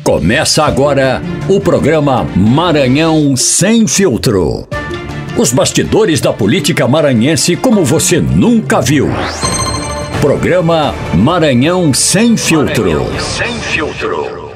Começa agora o programa Maranhão Sem Filtro. Os bastidores da política maranhense como você nunca viu. Programa Maranhão Sem Filtro. Maranhão Sem Filtro.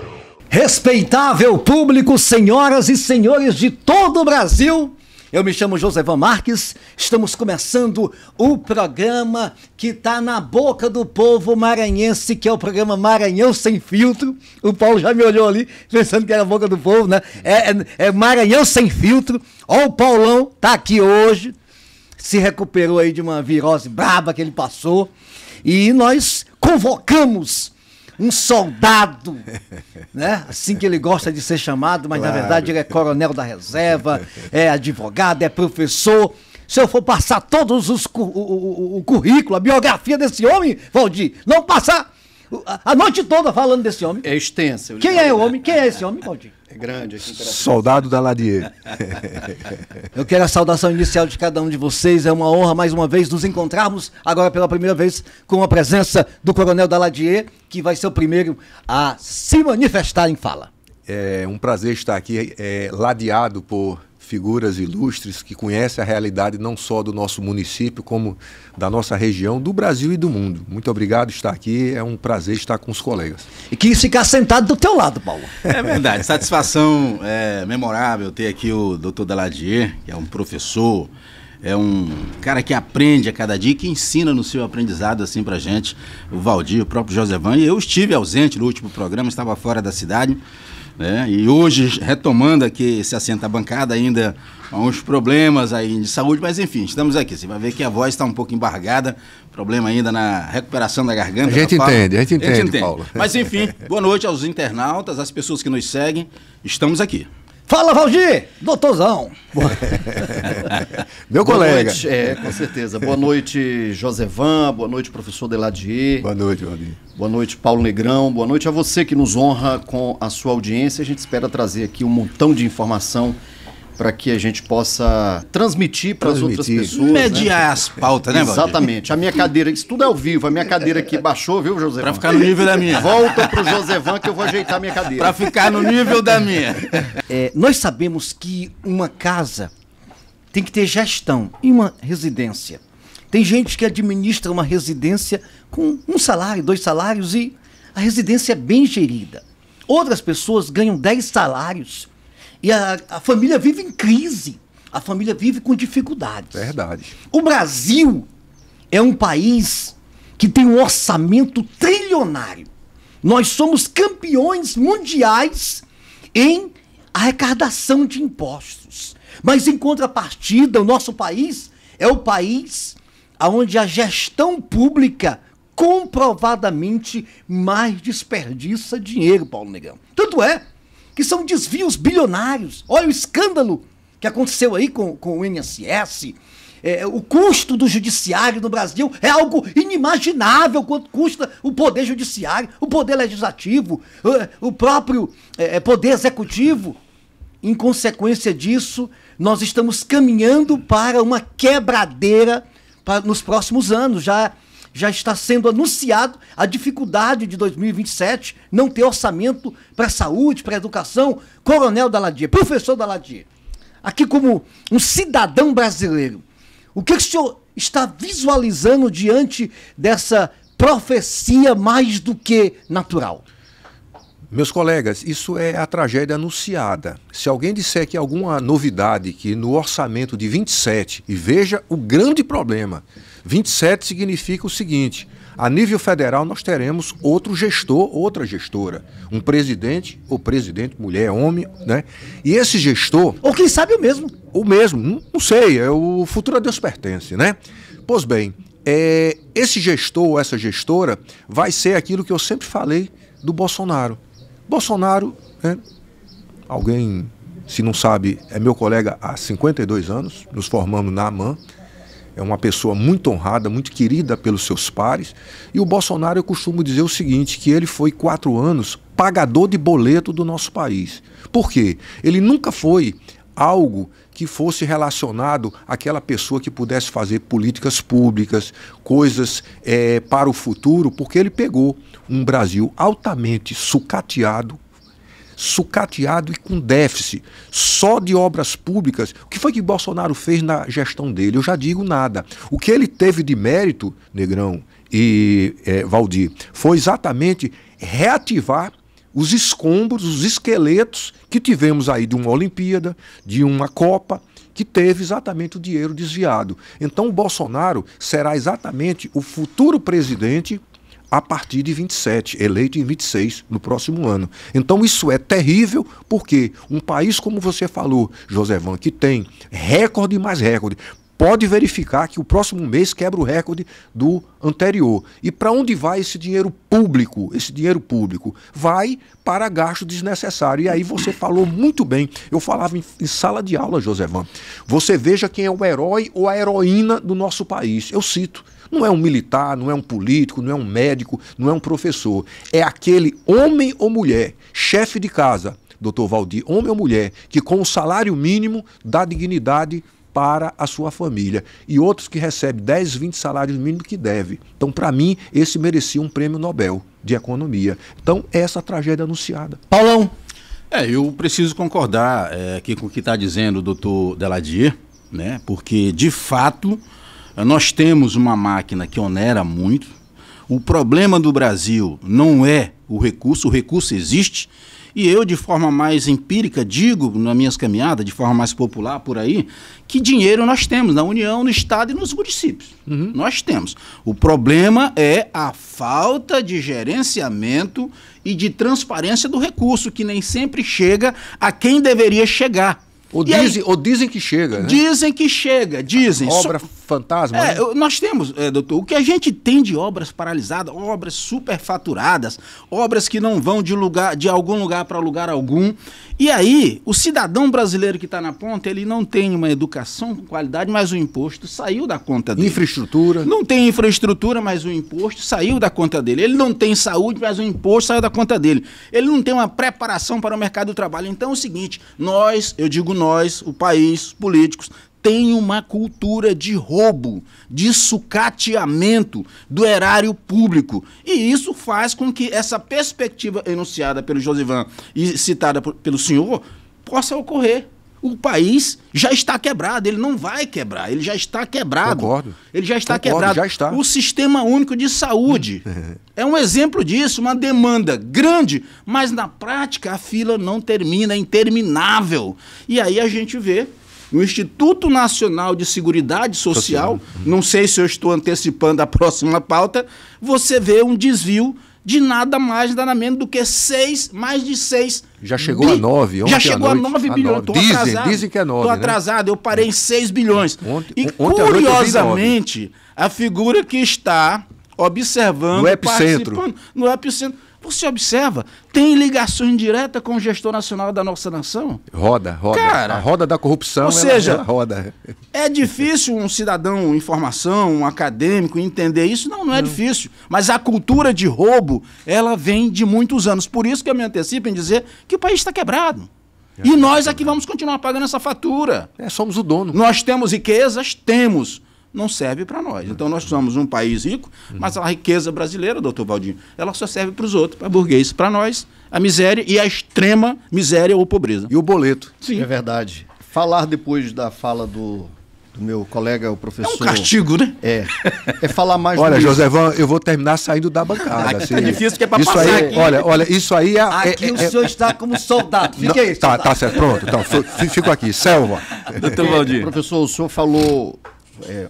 Respeitável público, senhoras e senhores de todo o Brasil, eu me chamo Josevan Marques, estamos começando o programa que está na boca do povo maranhense, que é o programa Maranhão Sem Filtro. O Paulo já me olhou ali, pensando que era a boca do povo, né? É Maranhão Sem Filtro. Ó, o Paulão tá aqui hoje, se recuperou aí de uma virose braba que ele passou, e nós convocamos um soldado, né? Assim que ele gosta de ser chamado, mas claro, na verdade ele é coronel da reserva, é advogado, é professor. Se eu for passar todos o currículo, a biografia desse homem, Valdir, não passar a noite toda falando desse homem. É extensa. Quem é o homem? Quem é esse homem, Valdir? É grande. É Soldado da Ladier. Eu quero a saudação inicial de cada um de vocês. É uma honra, mais uma vez, nos encontrarmos agora pela primeira vez com a presença do Coronel Daladier, que vai ser o primeiro a se manifestar em fala. É um prazer estar aqui, ladeado por figuras ilustres que conhecem a realidade não só do nosso município, como da nossa região, do Brasil e do mundo. Muito obrigado por estar aqui, é um prazer estar com os colegas. E quis ficar sentado do teu lado, Paulo. É verdade, satisfação memorável ter aqui o Dr. Daladier, que é um professor, é um cara que aprende a cada dia, que ensina no seu aprendizado assim pra gente, o Valdir, o próprio Josevan. E eu estive ausente no último programa, estava fora da cidade, né? E hoje, retomando aqui esse assento à bancada, ainda há uns problemas aí de saúde, mas enfim, estamos aqui. Você vai ver que a voz está um pouco embargada, problema ainda na recuperação da garganta. A gente entende, Paulo. Mas enfim, boa noite aos internautas, às pessoas que nos seguem, estamos aqui. Fala, Valdir, doutorzão. Meu boa colega. Noite, com certeza. Boa noite, Josevan. Boa noite, professor Daladier. Boa noite, Valdir. Boa noite, Paulo Negrão. Boa noite a você que nos honra com a sua audiência. A gente espera trazer aqui um montão de informação para que a gente possa transmitir para as outras pessoas. Mediar, né? As pautas, né, Valdir? Exatamente. A minha cadeira, isso tudo é ao vivo. A minha cadeira aqui baixou, viu, Josevan? Para ficar no nível da minha. Volta pro Josevan que eu vou ajeitar a minha cadeira. Para ficar no nível da minha. Nós sabemos que uma casa tem que ter gestão e uma residência. Tem gente que administra uma residência com 1 salário, 2 salários e a residência é bem gerida. Outras pessoas ganham 10 salários e a família vive em crise. A família vive com dificuldades. Verdade. O Brasil é um país que tem um orçamento trilionário. Nós somos campeões mundiais em arrecadação de impostos. Mas, em contrapartida, o nosso país é o país onde a gestão pública comprovadamente mais desperdiça dinheiro, Paulo Negrão. Tanto é que são desvios bilionários. Olha o escândalo que aconteceu aí com o INSS. O custo do judiciário no Brasil é algo inimaginável quanto custa o poder judiciário, o poder legislativo, o próprio poder executivo. Em consequência disso, nós estamos caminhando para uma quebradeira nos próximos anos. Já está sendo anunciado a dificuldade de 2027 não ter orçamento para a saúde, para a educação. Coronel Daladier, professor Daladier, aqui como um cidadão brasileiro, o que o senhor está visualizando diante dessa profecia mais do que natural? Meus colegas, isso é a tragédia anunciada. Se alguém disser que alguma novidade, que no orçamento de 27, e veja o grande problema, 27 significa o seguinte: a nível federal nós teremos outro gestor, outra gestora, um presidente ou presidente, mulher, homem, né? E esse gestor... Ou quem sabe o mesmo. O mesmo, não sei, o futuro a Deus pertence, né? Pois bem, esse gestor ou essa gestora vai ser aquilo que eu sempre falei do Bolsonaro. Bolsonaro, né? Alguém, se não sabe, é meu colega há 52 anos, nos formamos na AMAN, é uma pessoa muito honrada, muito querida pelos seus pares, e o Bolsonaro, eu costumo dizer o seguinte, que ele foi 4 anos pagador de boleto do nosso país. Por quê? Ele nunca foi algo que fosse relacionado àquela pessoa que pudesse fazer políticas públicas, coisas para o futuro, porque ele pegou um Brasil altamente sucateado, sucateado e com déficit, só de obras públicas. O que foi que Bolsonaro fez na gestão dele? Eu já digo nada. O que ele teve de mérito, Negrão e Valdir, foi exatamente reativar os escombros, os esqueletos que tivemos aí de uma Olimpíada, de uma Copa, que teve exatamente o dinheiro desviado. Então o Bolsonaro será exatamente o futuro presidente a partir de 27, eleito em 26, no próximo ano. Então isso é terrível, porque um país, como você falou, Josevan, que tem recorde mais recorde, pode verificar que o próximo mês quebra o recorde do anterior. E para onde vai esse dinheiro público? Esse dinheiro público vai para gasto desnecessário. E aí você falou muito bem. Eu falava em sala de aula, Josevan. Você veja quem é o herói ou a heroína do nosso país. Eu cito. Não é um militar, não é um político, não é um médico, não é um professor. É aquele homem ou mulher, chefe de casa, doutor Valdir, homem ou mulher, que com o salário mínimo dá dignidade para a sua família. E outros que recebem 10, 20 salários mínimos que deve. Então, para mim, esse merecia um prêmio Nobel de Economia. Então, essa tragédia anunciada. Paulão. Eu preciso concordar aqui com o que está dizendo o doutor Daladier, né? Porque, de fato, nós temos uma máquina que onera muito. O problema do Brasil não é o recurso existe. E eu, de forma mais empírica, digo, nas minhas caminhadas, de forma mais popular por aí, que dinheiro nós temos na União, no Estado e nos municípios. Nós temos. O problema é a falta de gerenciamento e de transparência do recurso, que nem sempre chega a quem deveria chegar. Ou dizem que chega, né? Dizem que chega, dizem. Obra fantasma, né? Nós temos, doutor, o que a gente tem de obras paralisadas, obras superfaturadas, obras que não vão de algum lugar para lugar algum. E aí, o cidadão brasileiro que está na ponta, ele não tem uma educação com qualidade, mas o imposto saiu da conta dele. Infraestrutura. Não tem infraestrutura, mas o imposto saiu da conta dele. Ele não tem saúde, mas o imposto saiu da conta dele. Ele não tem uma preparação para o mercado do trabalho. Então é o seguinte, eu digo nós, o país, os políticos, tem uma cultura de roubo, de sucateamento do erário público. E isso faz com que essa perspectiva enunciada pelo Josivan e citada pelo senhor possa ocorrer. O país já está quebrado, ele não vai quebrar, ele já está quebrado. Concordo. Ele já está Concordo, quebrado. já está. O Sistema Único de Saúde é um exemplo disso, uma demanda grande, mas na prática a fila não termina, é interminável. E aí a gente vê o Instituto Nacional de Seguridade Social, não sei se eu estou antecipando a próxima pauta, você vê um desvio de nada mais, nada menos do que mais de 6 Já chegou a 9. Já chegou a 9 bilhões. Dizem que é 9. Estou atrasado, eu parei em 6 bilhões. Ontem Curiosamente, a figura que está observando, no epicentro. participando no epicentro. Você observa, tem ligações diretas com o gestor nacional da nossa nação? Roda. Cara, a roda da corrupção, ou seja, ela roda. É difícil um cidadão em formação, um acadêmico, entender isso? Não é difícil. Mas a cultura de roubo, ela vem de muitos anos. Por isso que eu me antecipo em dizer que o país está quebrado. E nós aqui vamos continuar pagando essa fatura. Somos o dono. Nós temos riquezas? Temos. Não serve para nós. Então nós somos um país rico, mas a riqueza brasileira, doutor Valdinho, ela só serve para os outros, para burguês. Para nós, a miséria e a extrema miséria ou pobreza. E o boleto. Sim. É verdade. Falar depois da fala do meu colega, o professor... É um castigo, né? É falar mais... Olha, Josevan, eu vou terminar saindo da bancada. Tá difícil, que é para isso passar aí, aqui. Olha, isso aí é... Aqui o senhor está como soldado. Fique aí, soldado. Tá certo, pronto. Então, fico aqui. Selva. Doutor Valdir. Professor, o senhor falou...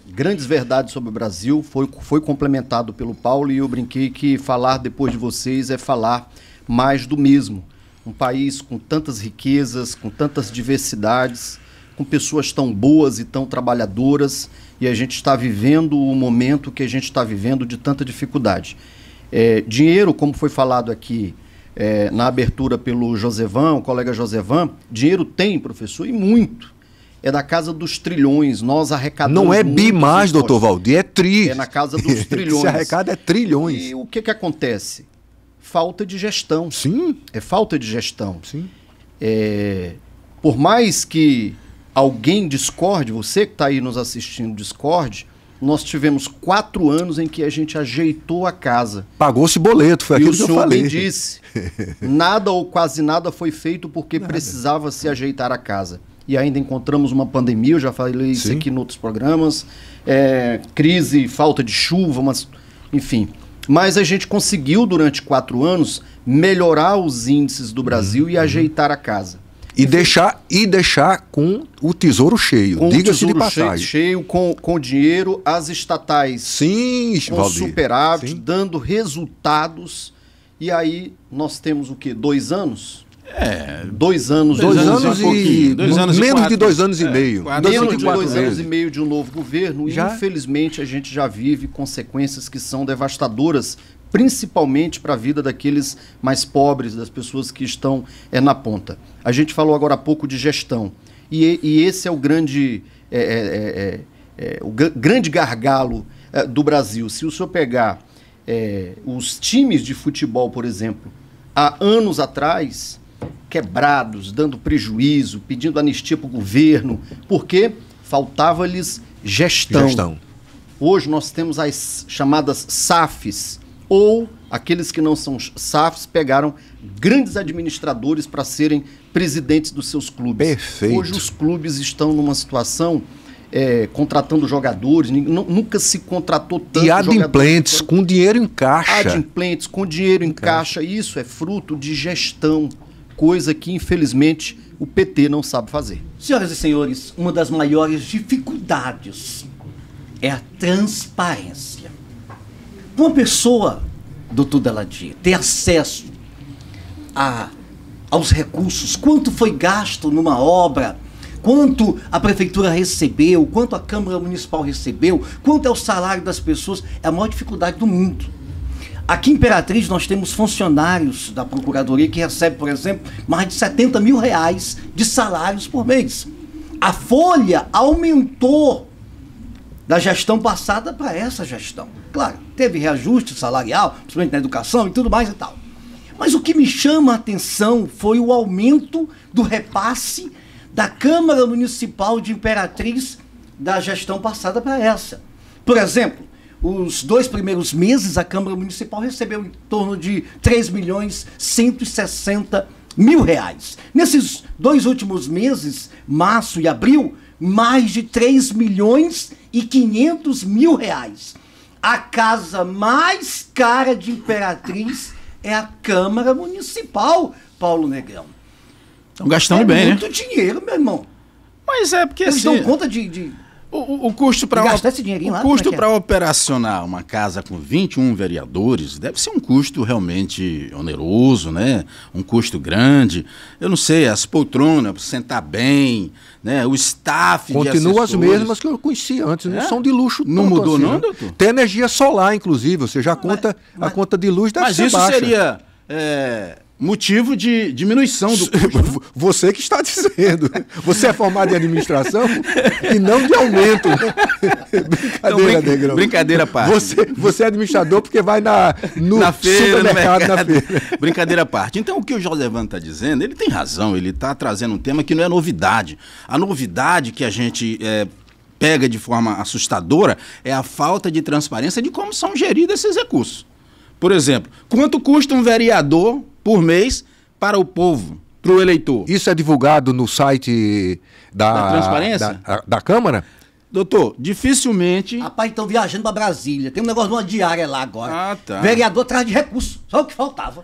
grandes verdades sobre o Brasil, foi complementado pelo Paulo e eu brinquei que falar depois de vocês é falar mais do mesmo. Um país com tantas riquezas, com tantas diversidades, com pessoas tão boas e tão trabalhadoras, e a gente está vivendo o momento que a gente está vivendo de tanta dificuldade. Dinheiro, como foi falado aqui na abertura pelo Josevan, o colega Josevan, dinheiro tem, professor, e muito. É da casa dos trilhões, nós arrecadamos... Não é bi mais, doutor Valdir, é tri. É na casa dos trilhões. Esse arrecada é trilhões. E o que acontece? Falta de gestão. Sim. É falta de gestão. Sim. Por mais que alguém discorde, você que está aí nos assistindo discorde, nós tivemos 4 anos em que a gente ajeitou a casa. Pagou-se boleto, foi E aquilo o que eu senhor falei. me disse, nada ou quase nada foi feito porque precisava se ajeitar a casa. E ainda encontramos uma pandemia, eu já falei isso Sim. aqui em outros programas, crise, falta de chuva, enfim. Mas a gente conseguiu, durante 4 anos, melhorar os índices do Brasil e ajeitar a casa. E deixar com o tesouro cheio, Com diga-se o de tesouro passagem. cheio, com dinheiro, as estatais Sim, com Valdir. superávit, Sim. dando resultados. E aí nós temos o quê? 2 anos? 2 anos. 2 anos anos e um pouquinho, 2 anos e menos de quatro. 2 anos e meio. Menos de 2 meses. anos e meio de um novo governo. Já? E infelizmente a gente já vive consequências que são devastadoras, principalmente para a vida daqueles mais pobres, das pessoas que estão na ponta. A gente falou agora há pouco de gestão. E esse é o grande, grande gargalo do Brasil. Se o senhor pegar os times de futebol, por exemplo, há anos atrás, quebrados, dando prejuízo, pedindo anistia para o governo, porque faltava-lhes gestão. Hoje nós temos as chamadas SAFs, ou aqueles que não são SAFs pegaram grandes administradores para serem presidentes dos seus clubes. Perfeito. Hoje os clubes estão numa situação contratando jogadores, nunca se contratou tanto E adimplentes, jogadores, com dinheiro em caixa. adimplentes com dinheiro em caixa. Isso é fruto de gestão, coisa que infelizmente o PT não sabe fazer. Senhoras e senhores, uma das maiores dificuldades é a transparência. Uma pessoa, doutor Daladier, ter acesso aos recursos, quanto foi gasto numa obra, quanto a prefeitura recebeu, quanto a Câmara Municipal recebeu, quanto é o salário das pessoas, é a maior dificuldade do mundo. Aqui em Imperatriz nós temos funcionários da Procuradoria que recebem, por exemplo, mais de 70 mil reais de salários por mês. A folha aumentou da gestão passada para essa gestão. Claro, teve reajuste salarial, principalmente na educação e tudo mais e tal. Mas o que me chama a atenção foi o aumento do repasse da Câmara Municipal de Imperatriz da gestão passada para essa. Por exemplo, os 2 primeiros meses a Câmara Municipal recebeu em torno de 3.160.000 reais. Nesses 2 últimos meses, março e abril, mais de 3.500.000 reais. A casa mais cara de Imperatriz é a Câmara Municipal, Paulo Negrão. Estão gastando bem, né? Muito dinheiro, meu irmão. Mas é porque Eles assim, dão conta de o custo para gastar esse dinheirinho lá, o custo como é que é? para operacionar uma casa com 21 vereadores deve ser um custo realmente oneroso, né? Um custo grande. Eu não sei, as poltronas, sentar bem, né? O staff Continua as de mesmas que eu conhecia antes, não são de luxo Não tanto mudou assim, não, né? doutor? Tem energia solar, inclusive, ou seja, a conta de luz deve Mas ser isso baixa. seria motivo de diminuição do custo. Né? Você que está dizendo. Você é formado em administração e não de aumento. Brincadeira, Negrão. Brincadeira à parte. Você é administrador porque vai no feira, supermercado, no na mercado. feira. Brincadeira à parte. Então, o que o Josevan está dizendo, ele tem razão, ele está trazendo um tema que não é novidade. A novidade que a gente pega de forma assustadora é a falta de transparência de como são geridos esses recursos. Por exemplo, quanto custa um vereador por mês para o povo, para o eleitor? Isso é divulgado no site Da transparência? Da Câmara? Doutor, dificilmente... Rapaz, estão viajando para Brasília. Tem um negócio de uma diária lá agora. Ah, tá. Vereador atrás de recurso. Só o que faltava.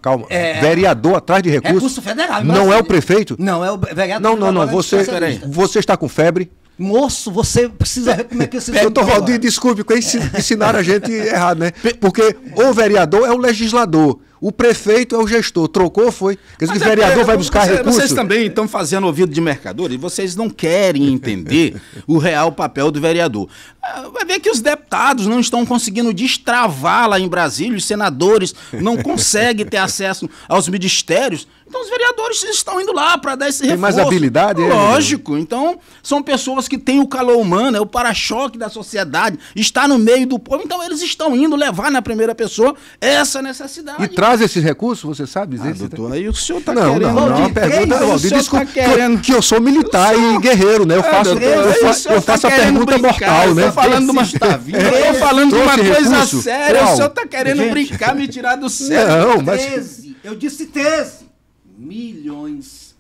Calma. Vereador atrás de recurso. Recurso federal. em Não Brasília. é o prefeito? Não, é o vereador. Não. agora é Você especialista. está com febre? Moço, você precisa ver como é que esse... Doutor Valdir, desculpe, porque ensinaram a gente errado, né? Porque o vereador é o legislador, o prefeito é o gestor. Trocou, foi? Quer dizer, que o vereador vai buscar recursos? Vocês também estão fazendo ouvido de mercador e vocês não querem entender o real papel do vereador. Vai ver que os deputados não estão conseguindo destravar lá em Brasília, os senadores não conseguem ter acesso aos ministérios. Então os vereadores estão indo lá para dar esse reforço. Tem mais habilidade? Lógico. Então são pessoas que têm o calor humano, é o para-choque da sociedade, está no meio do povo. Então eles estão indo levar na primeira pessoa essa necessidade. E traz traz esses recursos, você sabe dizer? Doutor, aí o senhor está Não, querendo... não, não, pergunta, Valdir, desculpa, que eu sou militar e guerreiro, né? Eu faço a pergunta mortal, né? Eu tô falando de uma coisa séria, o senhor está querendo brincar, me tirar do sério. Não, mas... eu disse 13 milhões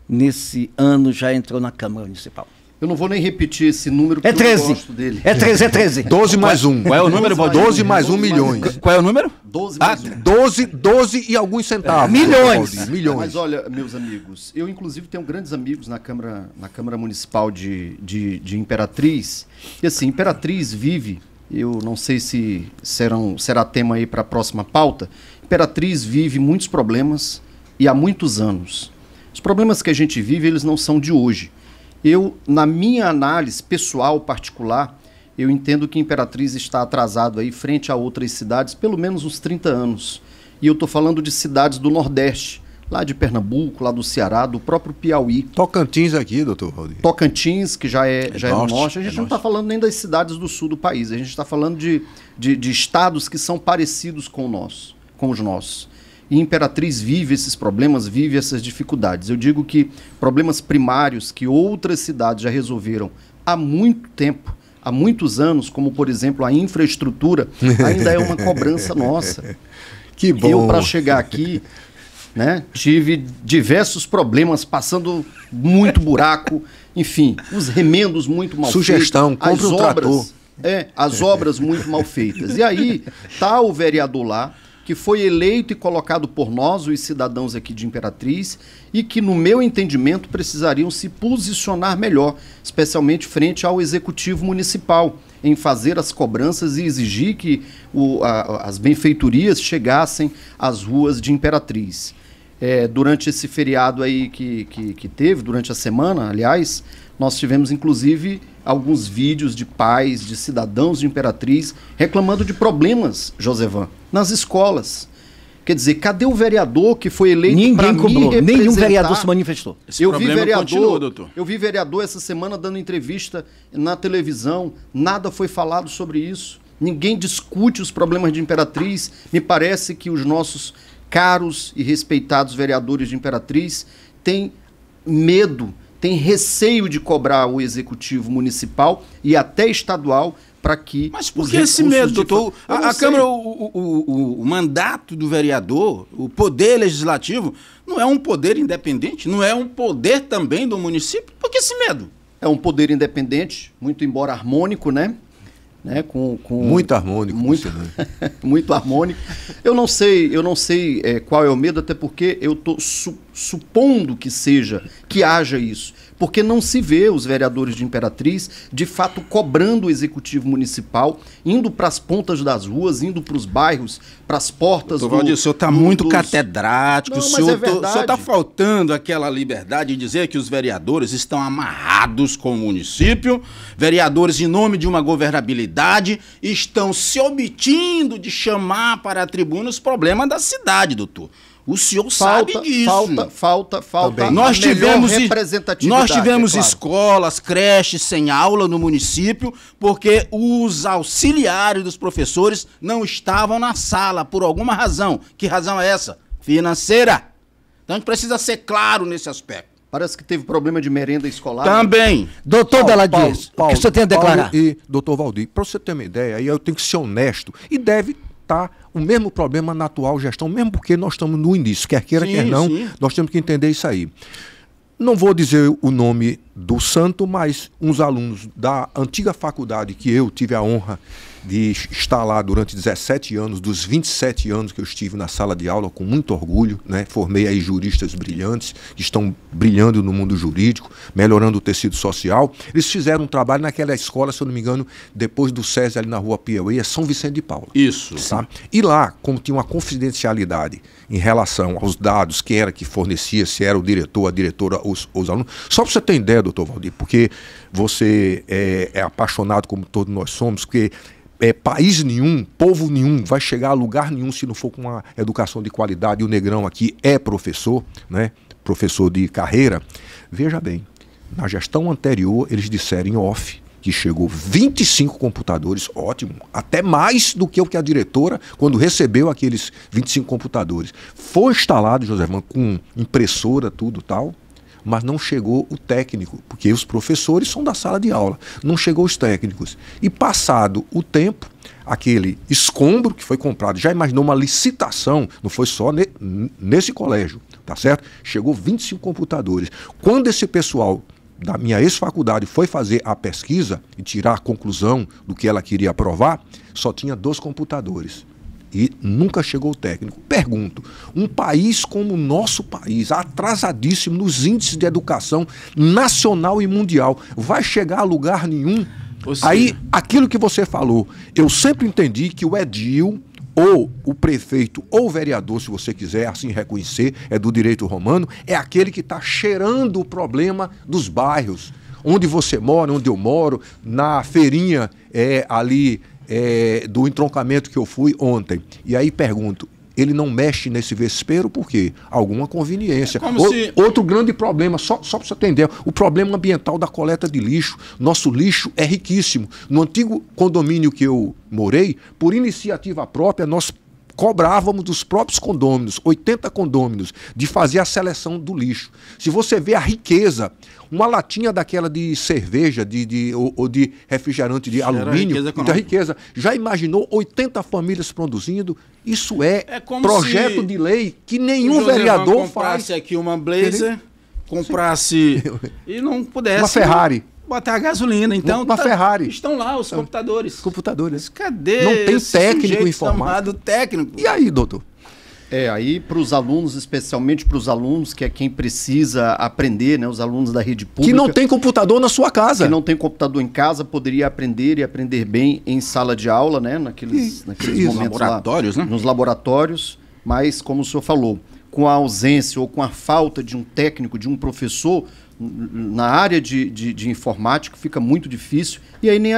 nesse ano já entrou na Câmara Municipal. Eu não vou nem repetir esse número, porque É 13. eu gosto dele. É 13, é 13. 12 mais 1. Qual é o número, Valdir? 12 mais 1 milhões. Qual é o número? 12 mais 1. 12 e alguns centavos. Milhões. Valdir, milhões. Mas olha, meus amigos, eu inclusive tenho grandes amigos na Câmara Municipal de Imperatriz. E assim, Imperatriz vive, eu não sei se será tema aí para a próxima pauta, Imperatriz vive muitos problemas e há muitos anos. Os problemas que a gente vive, eles não são de hoje. Eu, na minha análise pessoal, particular, eu entendo que Imperatriz está atrasado aí frente a outras cidades, pelo menos uns 30 anos. E eu estou falando de cidades do Nordeste, lá de Pernambuco, lá do Ceará, do próprio Piauí. Tocantins aqui, doutor Valdir. Tocantins, que já é no norte. A gente é não está falando nem das cidades do sul do país, a gente está falando de estados que são parecidos com os nossos. E Imperatriz vive esses problemas, vive essas dificuldades. Eu digo que problemas primários que outras cidades já resolveram há muito tempo, há muitos anos, como, por exemplo, a infraestrutura, ainda é uma cobrança nossa. Que bom. Eu, para chegar aqui, né, tive diversos problemas, passando muito buraco, enfim, os remendos muito mal Sugestão, feitos. compre um trator. As obras muito mal feitas. E aí está o vereador lá, que foi eleito e colocado por nós, os cidadãos aqui de Imperatriz, e que, no meu entendimento, precisariam se posicionar melhor, especialmente frente ao Executivo Municipal, em fazer as cobranças e exigir que as benfeitorias chegassem às ruas de Imperatriz. Durante esse feriado aí que teve, durante a semana, aliás, nós tivemos, inclusive, alguns vídeos de pais, de cidadãos de Imperatriz, reclamando de problemas, Josevan, nas escolas. Quer dizer, cadê o vereador que foi eleito para me representar? Nenhum vereador se manifestou. Eu vi vereador essa semana dando entrevista na televisão, nada foi falado sobre isso. Ninguém discute os problemas de Imperatriz. Me parece que os nossos caros e respeitados vereadores de Imperatriz têm medo, tem receio de cobrar o executivo municipal e até estadual para que... Mas por que esse medo, doutor? A Câmara, o mandato do vereador, o poder legislativo, não é um poder independente? Não é um poder também do município? Por que esse medo? É um poder independente, muito embora harmônico, né? Muito harmônico. Muito harmônico. Eu não sei qual é o medo, até porque eu estou supondo que haja isso. Porque não se vê os vereadores de Imperatriz, de fato, cobrando o executivo municipal, indo para as pontas das ruas, indo para os bairros, para as portas do... Valdir, o senhor está muito catedrático, não, o senhor está faltando aquela liberdade de dizer que os vereadores estão amarrados com o município, vereadores, em nome de uma governabilidade, estão se omitindo de chamar para a tribuna os problemas da cidade, doutor. O senhor sabe disso. Falta nós tivemos representatividade. Nós tivemos escolas, creches sem aula no município, porque os auxiliares dos professores não estavam na sala, por alguma razão. Que razão é essa? Financeira. Então a gente precisa ser claro nesse aspecto. Parece que teve problema de merenda escolar. Também. Doutor Daladier, o que o senhor tem a declarar? E doutor Valdir, para você ter uma ideia, aí eu tenho que ser honesto, e deve estar o mesmo problema na atual gestão, mesmo porque nós estamos no início, quer queira, quer não, nós temos que entender isso aí. Não vou dizer o nome do santo, mas uns alunos da antiga faculdade que eu tive a honra de estar lá durante 17 anos, dos 27 anos que eu estive na sala de aula, com muito orgulho, né? Formei aí juristas brilhantes, que estão brilhando no mundo jurídico, melhorando o tecido social. Eles fizeram um trabalho naquela escola, se eu não me engano, depois do SESI ali na rua Piauí, é São Vicente de Paula. Isso. Tá? E lá, como tinha uma confidencialidade em relação aos dados, quem era que fornecia, se era o diretor, a diretora, os alunos. Só para você ter ideia, doutor Valdir, porque você é apaixonado como todos nós somos, porque país nenhum, povo nenhum vai chegar a lugar nenhum se não for com uma educação de qualidade. E o Negrão aqui é professor, né? Professor de carreira. Veja bem, na gestão anterior eles disseram em off que chegou 25 computadores, ótimo, até mais do que o que a diretora, quando recebeu aqueles 25 computadores. Foi instalado, Josévan, com impressora, tudo tal, mas não chegou o técnico, porque os professores são da sala de aula, não chegou os técnicos. E passado o tempo, aquele escombro que foi comprado, já imaginou uma licitação, não foi só nesse colégio, tá certo? Chegou 25 computadores. Quando esse pessoal da minha ex-faculdade foi fazer a pesquisa e tirar a conclusão do que ela queria aprovar, só tinha 2 computadores. E nunca chegou o técnico. Pergunto, um país como o nosso país, atrasadíssimo nos índices de educação nacional e mundial, vai chegar a lugar nenhum? Aí, aquilo que você falou, eu sempre entendi que o edil, ou o prefeito, ou o vereador, se você quiser assim reconhecer, é do direito romano, é aquele que está cheirando o problema dos bairros. Onde você mora, onde eu moro, na feirinha ali do entroncamento que eu fui ontem. E aí pergunto, ele não mexe nesse vespeiro por quê? Alguma conveniência. Outro grande problema, só para você entender, o problema ambiental da coleta de lixo. Nosso lixo é riquíssimo. No antigo condomínio que eu morei, por iniciativa própria, nós cobrávamos dos próprios condôminos, 80 condôminos, de fazer a seleção do lixo. Se você vê a riqueza, uma latinha daquela de cerveja ou de refrigerante de alumínio, muita riqueza. Já imaginou 80 famílias produzindo? Isso é projeto de lei que nenhum vereador faz. Comprasse aqui uma Blazer, comprasse e não pudesse... Uma Ferrari. Botar a gasolina, então... Uma Ferrari. Estão lá os computadores. Computadores. Cadê? Não tem técnico informado. Técnico. E aí, doutor? Aí para os alunos, especialmente para os alunos, que é quem precisa aprender, né, os alunos da rede pública... Que não tem computador na sua casa. Que não tem computador em casa, poderia aprender e aprender bem em sala de aula, né, naqueles momentos laboratórios, lá, né? Nos laboratórios, mas como o senhor falou, com a ausência ou com a falta de um técnico, de um professor, na área de informática fica muito difícil, e aí nem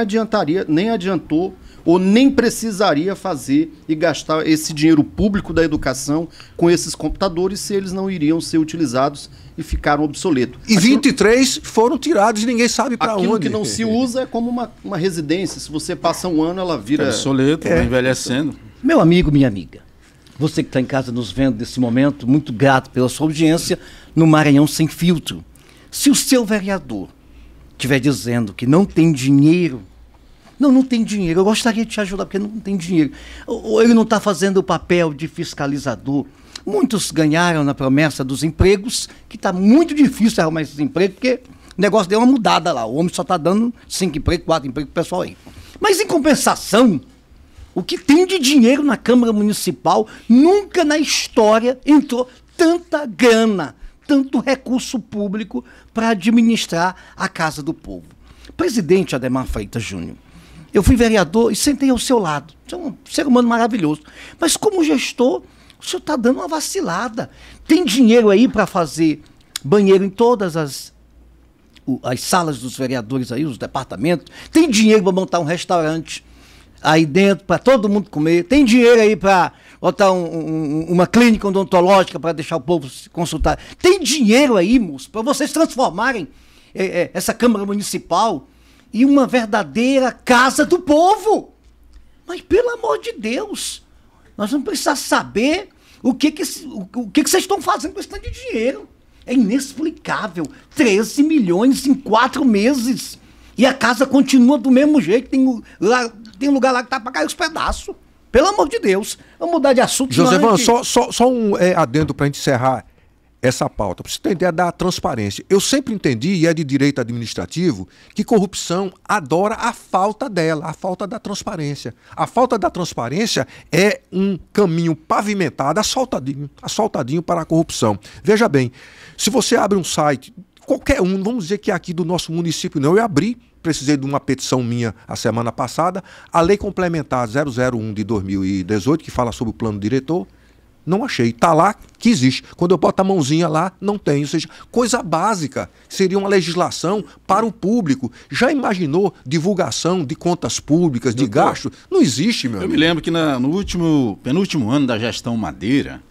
adiantou ou nem precisaria fazer e gastar esse dinheiro público da educação com esses computadores se eles não iriam ser utilizados e ficaram obsoletos. E 23 foram tirados e ninguém sabe para onde. Aquilo que não se usa é como uma residência. Se você passa um ano, ela vira... obsoleto, envelhecendo. Meu amigo, minha amiga, você que está em casa nos vendo nesse momento, muito grato pela sua audiência no Maranhão Sem Filtro. Se o seu vereador estiver dizendo que não tem dinheiro, não tem dinheiro, eu gostaria de te ajudar, porque não tem dinheiro. Ou ele não está fazendo o papel de fiscalizador. Muitos ganharam na promessa dos empregos, que está muito difícil arrumar esses empregos, porque o negócio deu uma mudada lá. O homem só está dando 5 empregos, 4 empregos pro pessoal aí. Mas, em compensação, o que tem de dinheiro na Câmara Municipal, nunca na história entrou tanta grana, tanto recurso público para administrar a Casa do Povo. Presidente Adhemar Freitas Júnior, eu fui vereador e sentei ao seu lado. Você é um ser humano maravilhoso. Mas como gestor, o senhor está dando uma vacilada. Tem dinheiro aí para fazer banheiro em todas as salas dos vereadores aí, os departamentos. Tem dinheiro para montar um restaurante aí dentro para todo mundo comer. Tem dinheiro aí para botar uma clínica odontológica para deixar o povo se consultar. Tem dinheiro aí, moço, para vocês transformarem essa Câmara Municipal em uma verdadeira Casa do Povo. Mas, pelo amor de Deus, nós vamos precisar saber o que vocês estão fazendo com esse tanto de dinheiro. É inexplicável. 13 milhões em 4 meses. E a casa continua do mesmo jeito. Tem lugar lá que tá para cair os pedaços. Pelo amor de Deus. Vamos mudar de assunto. Josévan, só um adendo para a gente encerrar essa pauta. Para você ter ideia da transparência. Eu sempre entendi, e é de direito administrativo, que corrupção adora a falta dela, a falta da transparência. A falta da transparência é um caminho pavimentado, asfaltadinho para a corrupção. Veja bem, se você abre um site, qualquer um, vamos dizer que é aqui do nosso município, não, eu abri, precisei de uma petição minha a semana passada, a Lei Complementar 001 de 2018, que fala sobre o plano diretor, não achei. Está lá que existe. Quando eu boto a mãozinha lá, não tem. Ou seja, coisa básica. Seria uma legislação para o público. Já imaginou divulgação de contas públicas, de gasto? Não existe, meu amigo. Eu me lembro que no penúltimo ano da gestão Madeira,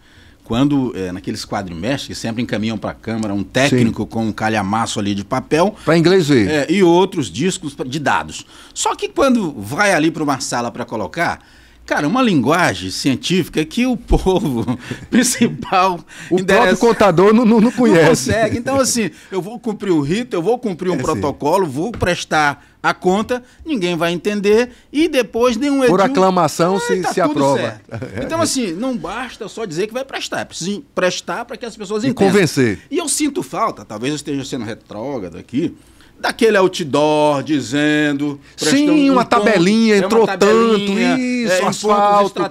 quando, naqueles quadrimestres, que sempre encaminham para a Câmara um técnico com um calhamaço ali de papel. Para inglês ver. E outros discos de dados. Só que quando vai ali para uma sala para colocar, cara, uma linguagem científica que o povo principal... O próprio contador não conhece. Não consegue. Então, assim, eu vou cumprir o rito, eu vou cumprir um protocolo, vou prestar a conta, ninguém vai entender e depois nenhum edil... Por aclamação se aprova. Então, assim, não basta só dizer que vai prestar, é preciso prestar para que as pessoas entendam. E convencer. E eu sinto falta, talvez eu esteja sendo retrógrado aqui, daquele outdoor dizendo... Sim, uma tabelinha, entrou tanto, isso, asfalto,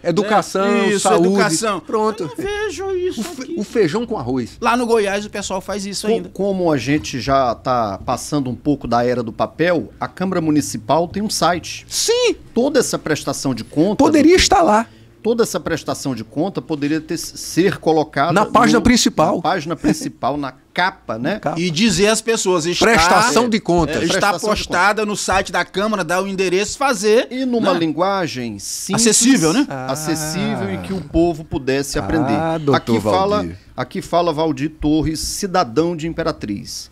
educação, saúde. Educação. Pronto. Eu não vejo isso aqui. O feijão com arroz. Lá no Goiás o pessoal faz isso ainda. Como a gente já está passando um pouco da era do papel, a Câmara Municipal tem um site. Sim. Toda essa prestação de conta... Poderia estar lá. Toda essa prestação de conta poderia ser colocada... Na página principal. Na página principal, na capa, né? E dizer às pessoas... Prestação de contas. Está postada no site da Câmara, dá o endereço, fazer... E numa linguagem simples... Acessível, né? Acessível e que o povo pudesse aprender. Aqui fala Valdir Torres, cidadão de Imperatriz.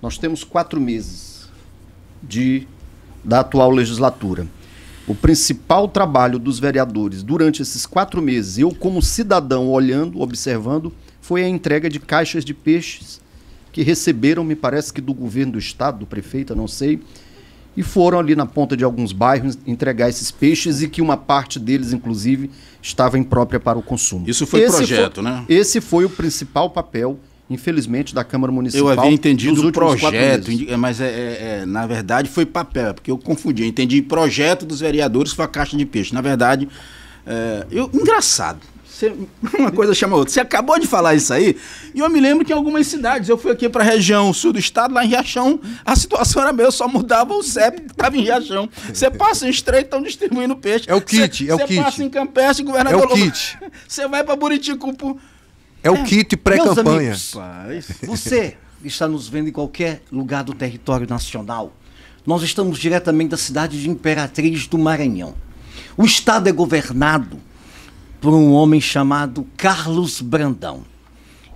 Nós temos 4 meses da atual legislatura. O principal trabalho dos vereadores durante esses 4 meses, eu como cidadão olhando, observando, foi a entrega de caixas de peixes que receberam, me parece que do governo do estado, do prefeito, eu não sei, e foram ali na ponta de alguns bairros entregar esses peixes e que uma parte deles, inclusive, estava imprópria para o consumo. Isso foi projeto, né? Esse foi o principal papel, infelizmente, da Câmara Municipal. Eu havia entendido o projeto, mas na verdade foi papel, porque eu confundi. Eu entendi projeto dos vereadores com a caixa de peixe. Na verdade, engraçado. Uma coisa chama outra. Você acabou de falar isso aí, e eu me lembro que em algumas cidades, eu fui aqui para a região sul do estado, lá em Riachão, a situação era mesmo, só mudava o CEP que estava em Riachão. Você passa em Estreito, estão distribuindo peixe. É o kit, Você passa em Campestre, governador... É o kit. Você vai para Buriticupu... É o kit pré-campanha. Você está nos vendo em qualquer lugar do território nacional. Nós estamos diretamente da cidade de Imperatriz do Maranhão. O estado é governado por um homem chamado Carlos Brandão.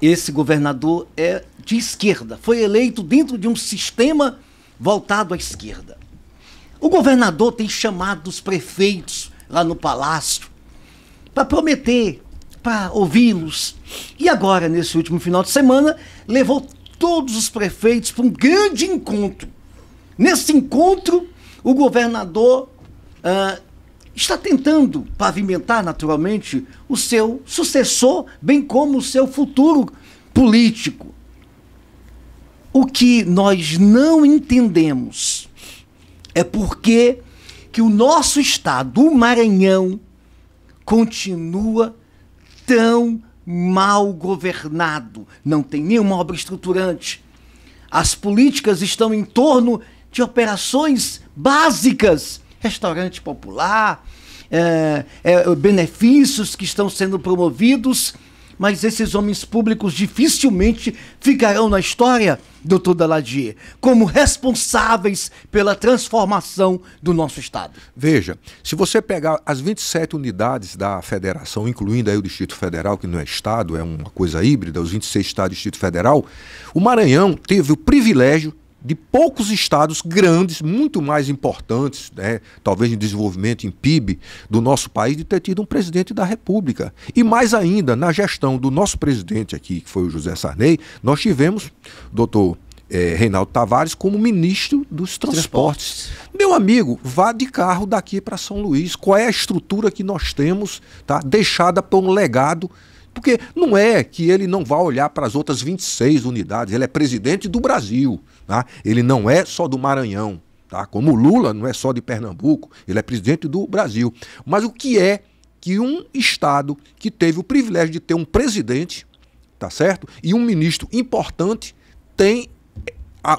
Esse governador é de esquerda, foi eleito dentro de um sistema voltado à esquerda. O governador tem chamado os prefeitos lá no palácio para prometer, para ouvi-los. E agora, nesse último final de semana, levou todos os prefeitos para um grande encontro. Nesse encontro, o governador está tentando pavimentar, naturalmente, o seu sucessor, bem como o seu futuro político. O que nós não entendemos é porque que o nosso estado, o Maranhão, continua tão mal governado, não tem nenhuma obra estruturante. As políticas estão em torno de operações básicas, restaurante popular, benefícios que estão sendo promovidos, mas esses homens públicos dificilmente ficarão na história, doutor Daladier, como responsáveis pela transformação do nosso estado. Veja, se você pegar as 27 unidades da federação, incluindo aí o Distrito Federal, que não é estado, é uma coisa híbrida, os 26 estados do Distrito Federal, o Maranhão teve o privilégio de poucos estados grandes, muito mais importantes, né, talvez em desenvolvimento, em PIB do nosso país, de ter tido um presidente da República. E mais ainda, na gestão do nosso presidente aqui, que foi o José Sarney, nós tivemos doutor Reinaldo Tavares como ministro dos transportes. Meu amigo, vá de carro daqui para São Luís. Qual é a estrutura que nós temos, tá, deixada por um legado? Porque não é que ele não vá olhar para as outras 26 unidades, ele é presidente do Brasil, tá? Ele não é só do Maranhão, tá? Como o Lula não é só de Pernambuco, ele é presidente do Brasil. Mas o que é que um estado que teve o privilégio de ter um presidente, tá certo? E um ministro importante tem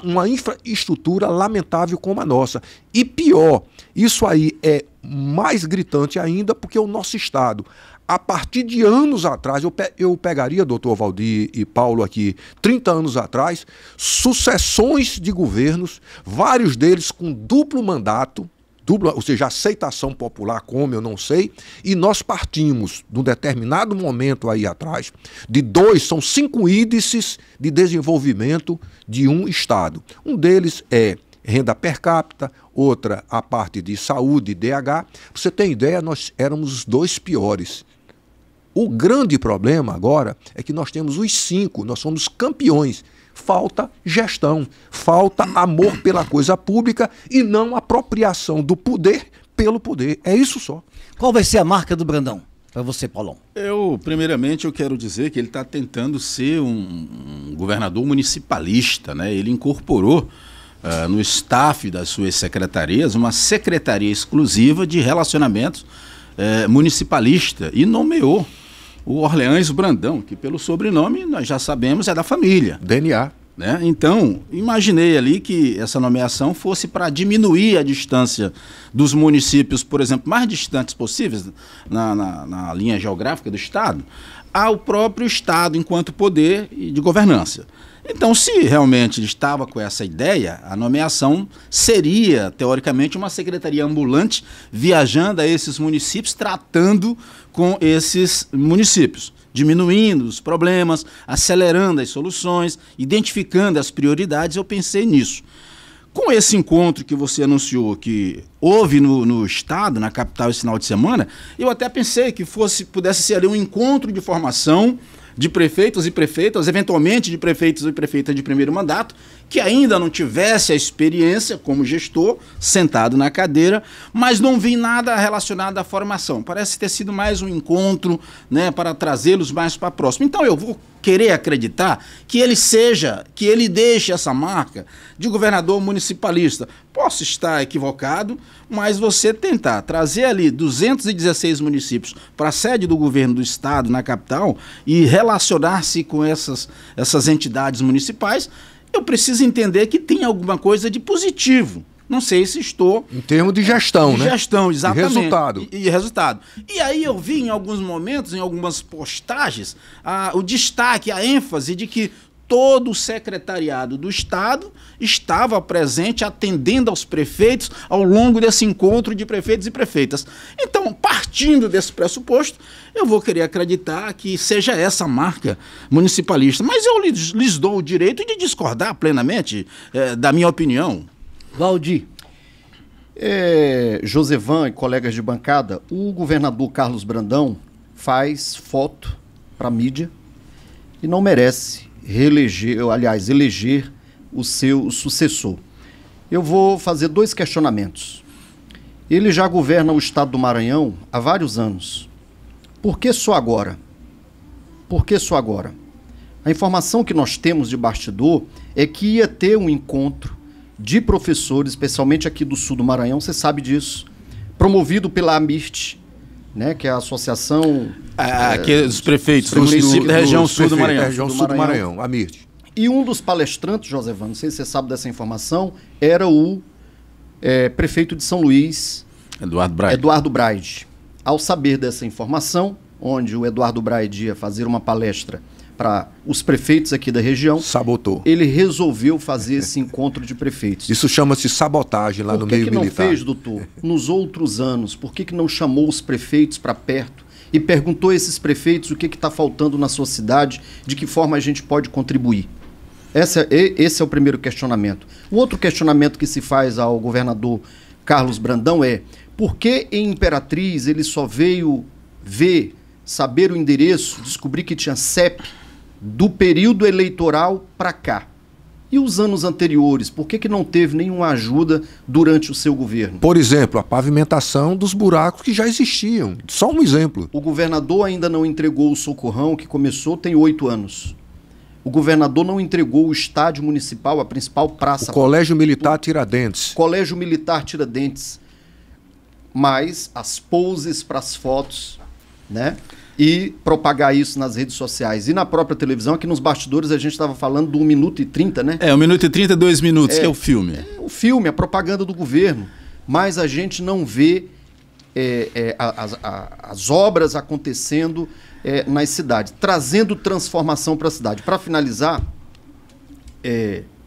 uma infraestrutura lamentável como a nossa. E pior, isso aí é mais gritante ainda porque o nosso estado, a partir de anos atrás, eu pegaria, doutor Valdir e Paulo aqui, 30 anos atrás, sucessões de governos, vários deles com duplo mandato, dupla, ou seja, aceitação popular, como eu não sei, e nós partimos, num determinado momento aí atrás, de 5 índices de desenvolvimento de um Estado. Um deles é renda per capita, outra a parte de saúde, DH. Pra você ter ideia, nós éramos os 2 piores. O grande problema agora é que nós temos os 5, nós somos campeões. Falta gestão, falta amor pela coisa pública e não apropriação do poder pelo poder. É isso só. Qual vai ser a marca do Brandão para você, Paulão? Primeiramente, eu quero dizer que ele está tentando ser um governador municipalista, né? Ele incorporou no staff das suas secretarias uma secretaria exclusiva de relacionamentos municipalista e nomeou o Orleans Brandão, que pelo sobrenome nós já sabemos é da família. DNA. Né? Então, imaginei ali que essa nomeação fosse para diminuir a distância dos municípios, por exemplo, mais distantes possíveis na linha geográfica do Estado, ao próprio Estado enquanto poder e de governança. Então, se realmente ele estava com essa ideia, a nomeação seria, teoricamente, uma secretaria ambulante viajando a esses municípios, tratando com esses municípios, diminuindo os problemas, acelerando as soluções, identificando as prioridades. Eu pensei nisso. Com esse encontro que você anunciou que houve no Estado, na capital, esse final de semana, eu até pensei que pudesse ser ali um encontro de formação de prefeitos e prefeitas, eventualmente de prefeitos e prefeitas de primeiro mandato, que ainda não tivesse a experiência como gestor, sentado na cadeira, mas não vi nada relacionado à formação. Parece ter sido mais um encontro, né, para trazê-los mais para próximo. Então eu vou querer acreditar que ele deixe essa marca de governador municipalista. Posso estar equivocado, mas você tentar trazer ali 216 municípios para a sede do governo do Estado, na capital, e relacionar-se com essas entidades municipais, eu preciso entender que tem alguma coisa de positivo. Não sei se estou... Em termos de gestão, né? De gestão, exatamente. E resultado. E resultado. E aí eu vi em alguns momentos, em algumas postagens, o destaque, a ênfase de que todo o secretariado do Estado estava presente atendendo aos prefeitos ao longo desse encontro de prefeitos e prefeitas. Então, partindo desse pressuposto, eu vou querer acreditar que seja essa marca municipalista. Mas eu lhes dou o direito de discordar plenamente da minha opinião. Valdir. Josevan e colegas de bancada, o governador Carlos Brandão faz foto para a mídia e não merece eleger o seu sucessor. Eu vou fazer 2 questionamentos. Ele já governa o estado do Maranhão há vários anos. Por que só agora? Por que só agora? A informação que nós temos de bastidor é que ia ter um encontro de professores, especialmente aqui do sul do Maranhão, você sabe disso, promovido pela AMIRT, né, que é a associação... dos prefeitos do município da região sul do Maranhão. Região sul do Maranhão, AMIRT. E um dos palestrantes, Josevan, não sei se você sabe dessa informação, era o prefeito de São Luís, Eduardo Braide. Ao saber dessa informação, onde o Eduardo Braide ia fazer uma palestra para os prefeitos aqui da região, sabotou. Ele resolveu fazer esse encontro de prefeitos. Isso chama-se sabotagem lá no meio militar. Por que não fez, doutor, nos outros anos? Por que não chamou os prefeitos para perto e perguntou a esses prefeitos o que está faltando na sua cidade, de que forma a gente pode contribuir? Esse é o primeiro questionamento. O outro questionamento que se faz ao governador Carlos Brandão é: por que em Imperatriz ele só veio saber o endereço, descobrir que tinha CEP do período eleitoral para cá? E os anos anteriores, por que não teve nenhuma ajuda durante o seu governo? Por exemplo, a pavimentação dos buracos que já existiam. Só um exemplo. O governador ainda não entregou o socorrão, que começou tem 8 anos. O governador não entregou o estádio municipal, a principal praça. O Colégio Militar Tiradentes. Colégio Militar Tiradentes. Mas as poses para as fotos, né? E propagar isso nas redes sociais. E na própria televisão, aqui nos bastidores, a gente estava falando do 1 minuto e 30, né? 1 minuto e 30, 2 minutos, que é o filme. O filme, a propaganda do governo. Mas a gente não vê as obras acontecendo nas cidades, trazendo transformação para a cidade. Para finalizar,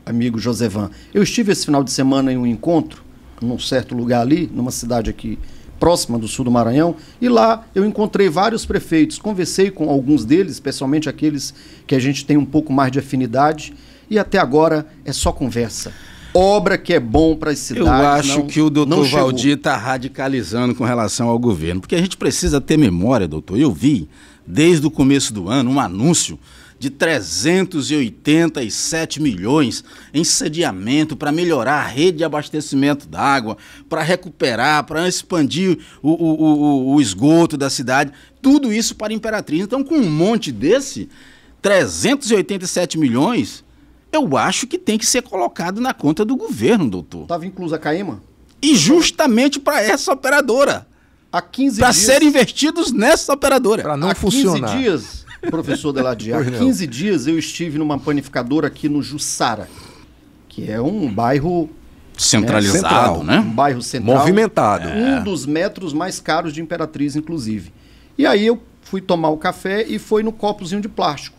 amigo Josevan, eu estive esse final de semana em um encontro num certo lugar ali, numa cidade aqui próxima do sul do Maranhão, e lá eu encontrei vários prefeitos, conversei com alguns deles, especialmente aqueles que a gente tem um pouco mais de afinidade, e até agora é só conversa. Obra que é bom para as cidades. Eu acho que o doutor Valdir está radicalizando com relação ao governo, porque a gente precisa ter memória, doutor. Eu vi, desde o começo do ano, um anúncio de 387 milhões em saneamento para melhorar a rede de abastecimento d'água, para recuperar, para expandir o esgoto da cidade. Tudo isso para Imperatriz. Então, com um monte desse, 387 milhões, eu acho que tem que ser colocado na conta do governo, doutor. Estava inclusa a CAEMA? E justamente para essa operadora. Há 15 dias. Para serem investidos nessa operadora. Para não funcionar. 15 dias, professor Deladier, há 15 dias eu estive numa panificadora aqui no Jussara, que é um bairro centralizado, né? Um bairro central. Movimentado. Um dos metros mais caros de Imperatriz, inclusive. E aí eu fui tomar o café e foi no copozinho de plástico.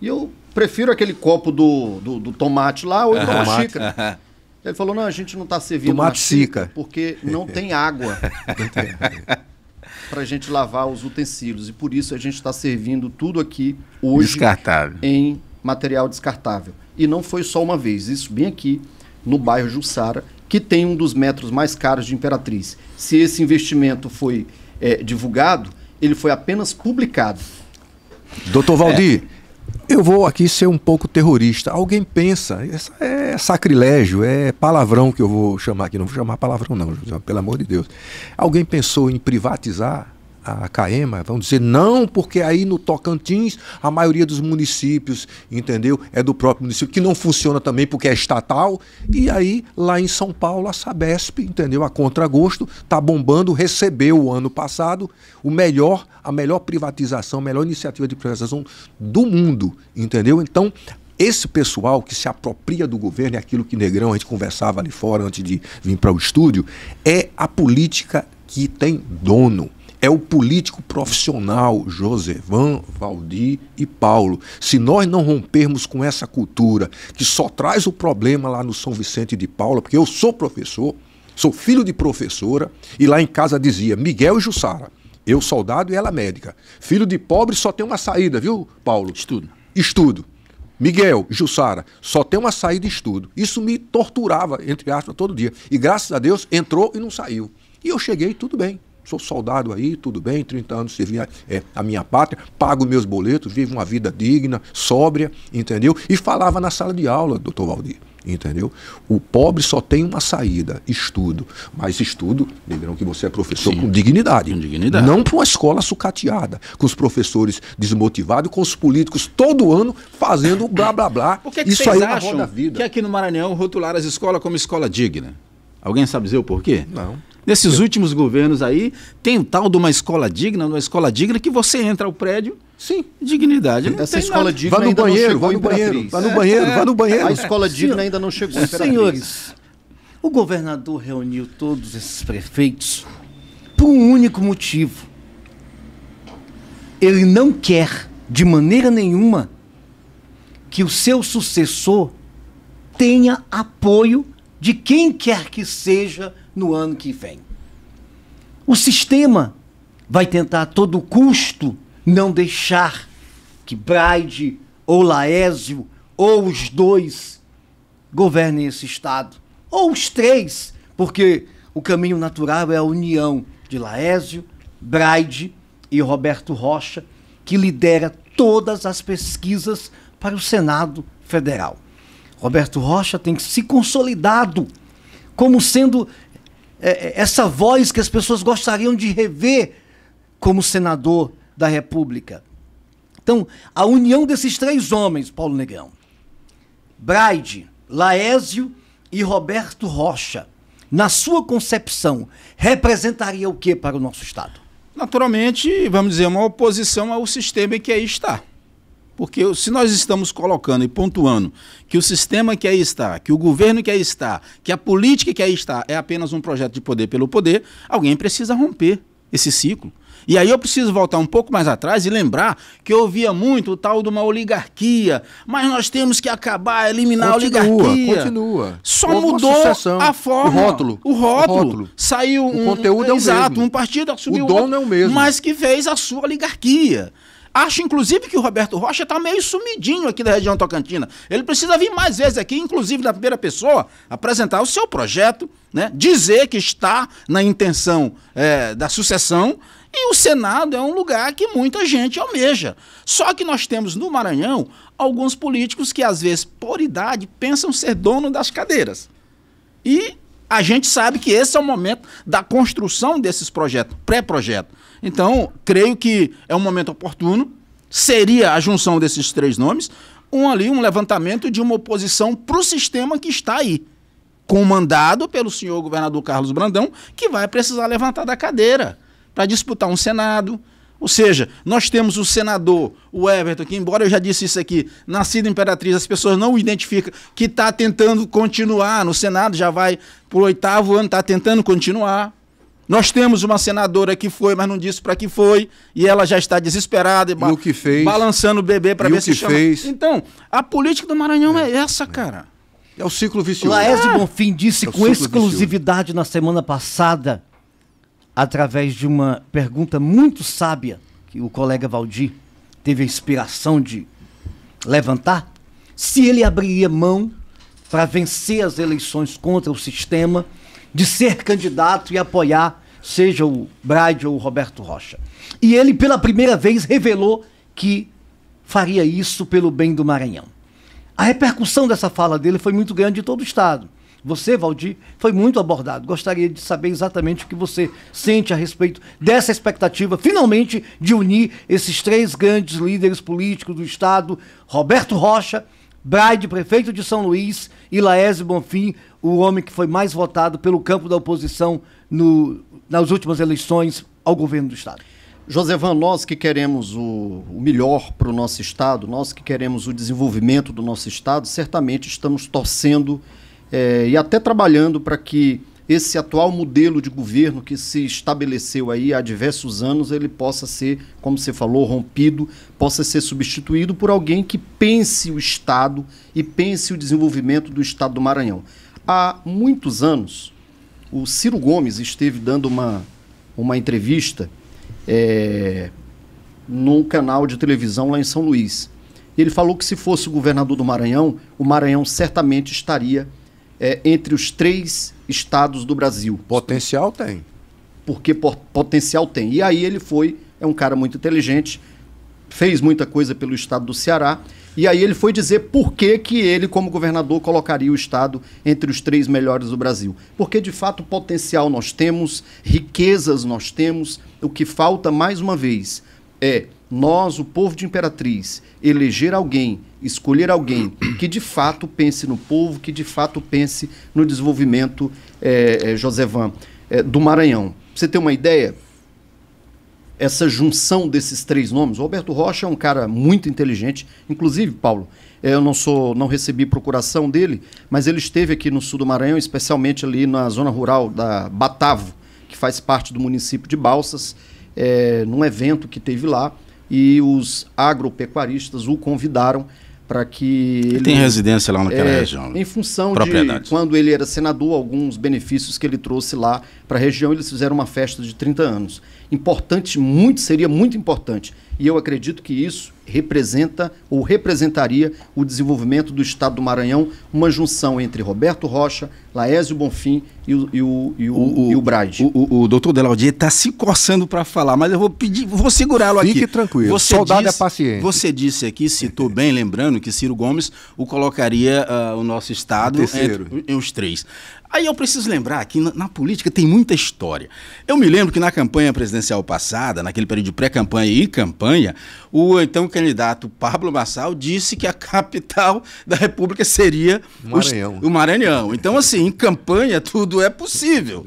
E eu prefiro aquele copo do tomate lá ou uma xícara. Ele falou, não, a gente não está servindo tomate xícara porque não tem água para a gente lavar os utensílios. E por isso a gente está servindo tudo aqui hoje descartável, em material descartável. E não foi só uma vez, isso bem aqui no bairro Jussara, que tem um dos metros mais caros de Imperatriz. Se esse investimento foi divulgado, ele foi apenas publicado. Doutor Valdir, eu vou aqui ser um pouco terrorista. Alguém pensa, isso é sacrilégio, é palavrão que eu vou chamar aqui. Não vou chamar palavrão não, pelo amor de Deus. Alguém pensou em privatizar a CAEMA? Vamos dizer, não, porque aí no Tocantins a maioria dos municípios, entendeu? É do próprio município, que não funciona também porque é estatal. E aí, lá em São Paulo, a Sabesp, entendeu? A contragosto, está bombando, recebeu o ano passado a melhor privatização, a melhor iniciativa de privatização do mundo, entendeu? Então, esse pessoal que se apropria do governo, é aquilo que Negrão, a gente conversava ali fora antes de vir para o estúdio, é a política que tem dono. É o político profissional, Josevan, Valdir e Paulo. Se nós não rompermos com essa cultura que só traz o problema lá no São Vicente de Paula, porque eu sou professor, sou filho de professora, e lá em casa dizia Miguel e Jussara, eu soldado e ela médica. Filho de pobre só tem uma saída, viu, Paulo? Estudo. Miguel, Jussara, só tem uma saída, estudo. Isso me torturava, entre aspas, todo dia. E graças a Deus entrou e não saiu. E eu cheguei, tudo bem. Sou soldado aí, tudo bem, 30 anos servi a minha pátria, pago meus boletos, vivo uma vida digna, sóbria, entendeu? E falava na sala de aula, doutor Valdir, entendeu? O pobre só tem uma saída, estudo. Mas estudo, lembrando que você é professor, sim, com dignidade. Com dignidade. Não para uma escola sucateada, com os professores desmotivados, com os políticos todo ano fazendo blá blá blá. Por que isso aí acham roda vida? Que aqui no Maranhão rotularam as escolas como escola digna? Alguém sabe dizer o porquê? Não. Nesses últimos governos aí, tem o tal de uma escola digna que você entra ao prédio, sim, dignidade. Essa escola digna vai no banheiro, vai no banheiro, vai no banheiro. A escola digna ainda não chegou. Senhores, o governador reuniu todos esses prefeitos por um único motivo. Ele não quer, de maneira nenhuma, que o seu sucessor tenha apoio de quem quer que seja no ano que vem. O sistema vai tentar a todo custo não deixar que Braide ou Laésio ou os dois governem esse estado, ou os três, porque o caminho natural é a união de Laésio, Braide e Roberto Rocha, que lidera todas as pesquisas para o Senado Federal. Roberto Rocha tem se consolidado como sendo essa voz que as pessoas gostariam de rever como senador da República. Então, a união desses três homens, Paulo Negrão, Braide, Laésio e Roberto Rocha, na sua concepção, representaria o que para o nosso Estado? Naturalmente, vamos dizer, uma oposição ao sistema que aí está. Porque se nós estamos colocando e pontuando que o sistema que aí está, que o governo que aí está, que a política que aí está é apenas um projeto de poder pelo poder, alguém precisa romper esse ciclo. E aí eu preciso voltar um pouco mais atrás e lembrar que eu ouvia muito o tal de uma oligarquia, mas nós temos que acabar, eliminar a oligarquia. Continua. Só Houve uma mudou sucessão. a forma. O rótulo. Saiu O conteúdo é o exato, mesmo. um partido assumiu O dono é o mesmo. mas que fez a sua oligarquia. Acho, inclusive, que o Roberto Rocha está meio sumidinho aqui da região tocantina. Ele precisa vir mais vezes aqui, inclusive na primeira pessoa, apresentar o seu projeto, né? Dizer que está na intenção da sucessão. E o Senado é um lugar que muita gente almeja. Só que nós temos no Maranhão alguns políticos que, às vezes, por idade, pensam ser dono das cadeiras. E a gente sabe que esse é o momento da construção desses projetos, pré-projeto. Então, creio que é um momento oportuno, seria a junção desses três nomes, um levantamento de uma oposição para o sistema que está aí, comandado pelo senhor governador Carlos Brandão, que vai precisar levantar da cadeira para disputar um Senado. Ou seja, nós temos o senador, o Everton, que embora eu já disse isso aqui, nascido Imperatriz, as pessoas não o identificam, que está tentando continuar no Senado, já vai para o 8º ano, está tentando continuar. Nós temos uma senadora que foi, mas não disse para que foi, e ela já está desesperada e o que fez, balançando o bebê para ver se chama. Fez. Então, a política do Maranhão é essa, cara. É o ciclo vicioso. Laésio Bonfim disse com exclusividade na semana passada, através de uma pergunta muito sábia, que o colega Valdir teve a inspiração de levantar, se ele abriria mão para vencer as eleições contra o sistema, de ser candidato e apoiar, seja o Braide ou o Roberto Rocha. E ele, pela primeira vez, revelou que faria isso pelo bem do Maranhão. A repercussão dessa fala dele foi muito grande em todo o estado. Você, Valdir, foi muito abordado. Gostaria de saber exatamente o que você sente a respeito dessa expectativa, finalmente, de unir esses três grandes líderes políticos do estado, Roberto Rocha, Braide, prefeito de São Luís, e Laésio Bonfim, o homem que foi mais votado pelo campo da oposição nas últimas eleições ao governo do estado. Josevan, nós que queremos o melhor para o nosso estado, nós que queremos o desenvolvimento do nosso estado, certamente estamos torcendo e até trabalhando para que esse atual modelo de governo que se estabeleceu aí há diversos anos, ele possa ser, como você falou, rompido, possa ser substituído por alguém que pense o estado e pense o desenvolvimento do estado do Maranhão. Há muitos anos, o Ciro Gomes esteve dando uma entrevista num canal de televisão lá em São Luís. Ele falou que se fosse o governador do Maranhão, o Maranhão certamente estaria entre os 3 estados do Brasil. Potencial tem. Porque potencial tem. E aí ele é um cara muito inteligente, fez muita coisa pelo estado do Ceará, e aí ele foi dizer por que ele, como governador, colocaria o estado entre os 3 melhores do Brasil. Porque, de fato, potencial nós temos, riquezas nós temos, o que falta, mais uma vez, é nós, o povo de Imperatriz, eleger alguém, escolher alguém que de fato pense no povo, que de fato pense no desenvolvimento, Josevan, do Maranhão. Pra você ter uma ideia, essa junção desses 3 nomes, o Roberto Rocha é um cara muito inteligente, inclusive, Paulo, eu não recebi procuração dele, mas ele esteve aqui no sul do Maranhão, especialmente ali na zona rural da Batavo, que faz parte do município de Balsas, num evento que teve lá, e os agropecuaristas o convidaram para que ele tem residência lá naquela região. Em função de quando ele era senador, alguns benefícios que ele trouxe lá para a região, eles fizeram uma festa de 30 anos. Importante, seria muito importante. E eu acredito que isso representa ou representaria o desenvolvimento do estado do Maranhão, uma junção entre Roberto Rocha, Laésio Bonfim e o Braide. O doutor Delaudier está se coçando para falar, mas eu vou segurá-lo aqui. Fique tranquilo, soldado é paciente. Você disse aqui, citou bem, lembrando que Ciro Gomes o colocaria o nosso estado entre os 3. Aí eu preciso lembrar que na política tem muita história. Eu me lembro que na campanha presidencial passada, naquele período de pré-campanha e campanha, o então candidato Pablo Marçal disse que a capital da República seria o Maranhão. Então, assim, em campanha tudo é possível.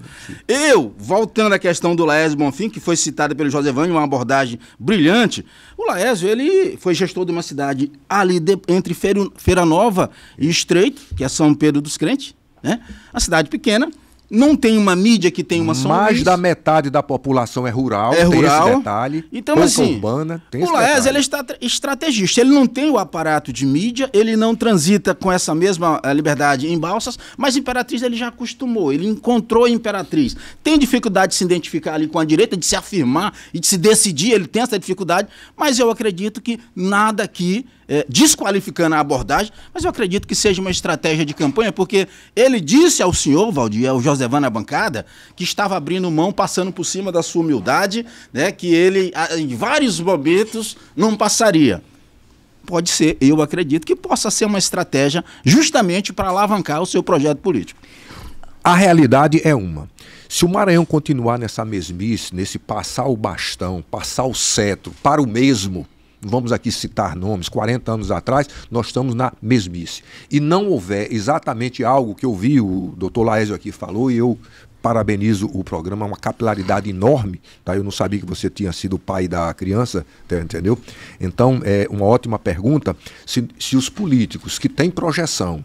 Voltando à questão do Laésio Bonfim, que foi citada pelo Josevan, uma abordagem brilhante, o Laésio, ele foi gestor de uma cidade ali entre Feira Nova e Estreito, que é São Pedro dos Crentes, né? A cidade pequena, não tem uma mídia que tem uma São Mais Luís. da metade da população é rural, É rural. tem esse detalhe. Então, pouca assim, urbana, tem o esse Laes, detalhe. ele é estrategista, ele não tem o aparato de mídia, ele não transita com essa mesma liberdade em Balsas, mas Imperatriz ele já acostumou, ele encontrou a Imperatriz. Tem dificuldade de se identificar ali com a direita, de se afirmar e de se decidir, ele tem essa dificuldade, mas eu acredito que nada aqui, desqualificando a abordagem, mas eu acredito que seja uma estratégia de campanha, porque ele disse ao senhor, Valdir, ao Josevan na bancada, que estava abrindo mão, passando por cima da sua humildade, né, que ele, em vários momentos, não passaria. Pode ser, eu acredito que possa ser uma estratégia justamente para alavancar o seu projeto político. A realidade é uma. Se o Maranhão continuar nessa mesmice, nesse passar o bastão, passar o cetro para o mesmo, vamos aqui citar nomes, 40 anos atrás, nós estamos na mesmice. E não houver exatamente algo que eu vi, o doutor Laésio aqui falou, e eu parabenizo o programa, uma capilaridade enorme, tá? Eu não sabia que você tinha sido o pai da criança, entendeu? Então, é uma ótima pergunta, se os políticos que têm projeção,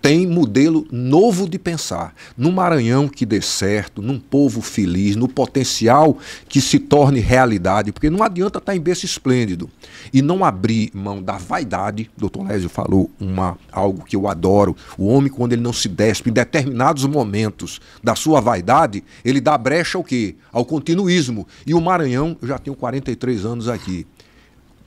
tem modelo novo de pensar, num Maranhão que dê certo, num povo feliz, no potencial que se torne realidade, porque não adianta estar em berço esplêndido e não abrir mão da vaidade. O doutor Lésio falou algo que eu adoro, o homem quando ele não se despe em determinados momentos da sua vaidade, ele dá brecha ao quê? Ao continuismo. E o Maranhão, eu já tenho 43 anos aqui,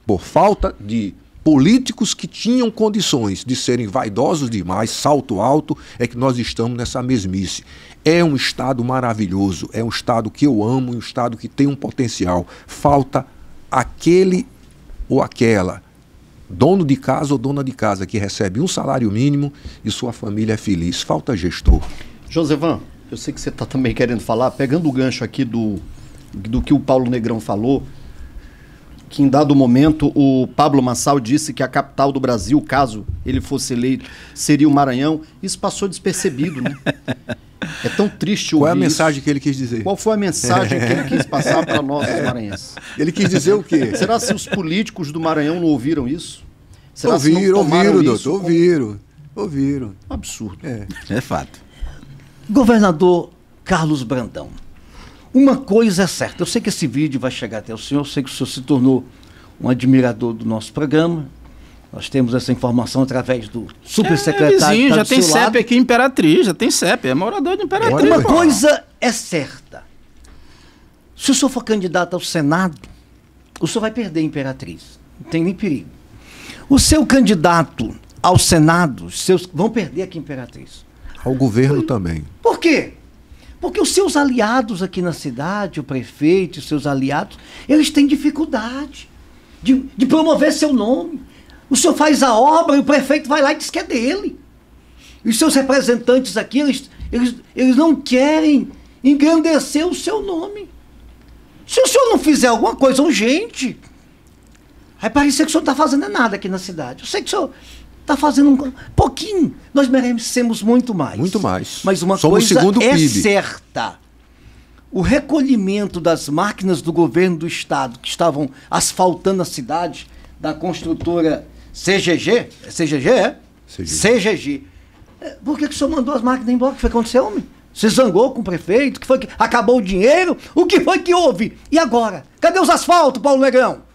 por falta de políticos que tinham condições de serem vaidosos demais, salto alto, é que nós estamos nessa mesmice. É um estado maravilhoso, é um estado que eu amo, um estado que tem um potencial. Falta aquele ou aquela, dono de casa ou dona de casa, que recebe um salário mínimo e sua família é feliz. Falta gestor. Josevan, eu sei que você está também querendo falar, pegando o gancho aqui do que o Paulo Negrão falou, que em dado momento o Pablo Massal disse que a capital do Brasil, caso ele fosse eleito, seria o Maranhão. Isso passou despercebido, né? É tão triste ouvir. Qual é a mensagem que ele quis dizer? Qual foi a mensagem que ele quis passar para nós, os maranhenses? Ele quis dizer o quê? Será se os políticos do Maranhão não ouviram isso? Será Ouviram, isso ouviram. Um absurdo. É fato. Governador Carlos Brandão, uma coisa é certa, eu sei que esse vídeo vai chegar até o senhor, eu sei que o senhor se tornou um admirador do nosso programa, nós temos essa informação através do supersecretário. Vizinho, que tá já do tem seu CEP lado. aqui em Imperatriz, já tem CEP, é morador de Imperatriz. Uma coisa é certa, se o senhor for candidato ao Senado, o senhor vai perder a Imperatriz, não tem nem perigo. O seu candidato ao Senado, os seus vão perder aqui em Imperatriz. Ao governo também. Por quê? Porque os seus aliados aqui na cidade, o prefeito e os seus aliados, eles têm dificuldade de promover seu nome. O senhor faz a obra e o prefeito vai lá e diz que é dele. E os seus representantes aqui, eles não querem engrandecer o seu nome. Se o senhor não fizer alguma coisa urgente, vai parecer que o senhor não está fazendo nada aqui na cidade. Eu sei que o senhor está fazendo um pouquinho. Nós merecemos muito mais. Muito mais. Mas uma Somos coisa segundo é PIB. certa. O recolhimento das máquinas do governo do estado que estavam asfaltando a cidade, da construtora CGG, é CGG, é? CGG. Por que o senhor mandou as máquinas embora? O que foi que aconteceu, homem? Você zangou com o prefeito? O que foi que acabou o dinheiro? O que foi que houve? E agora? Cadê os asfaltos, Paulo Negrão?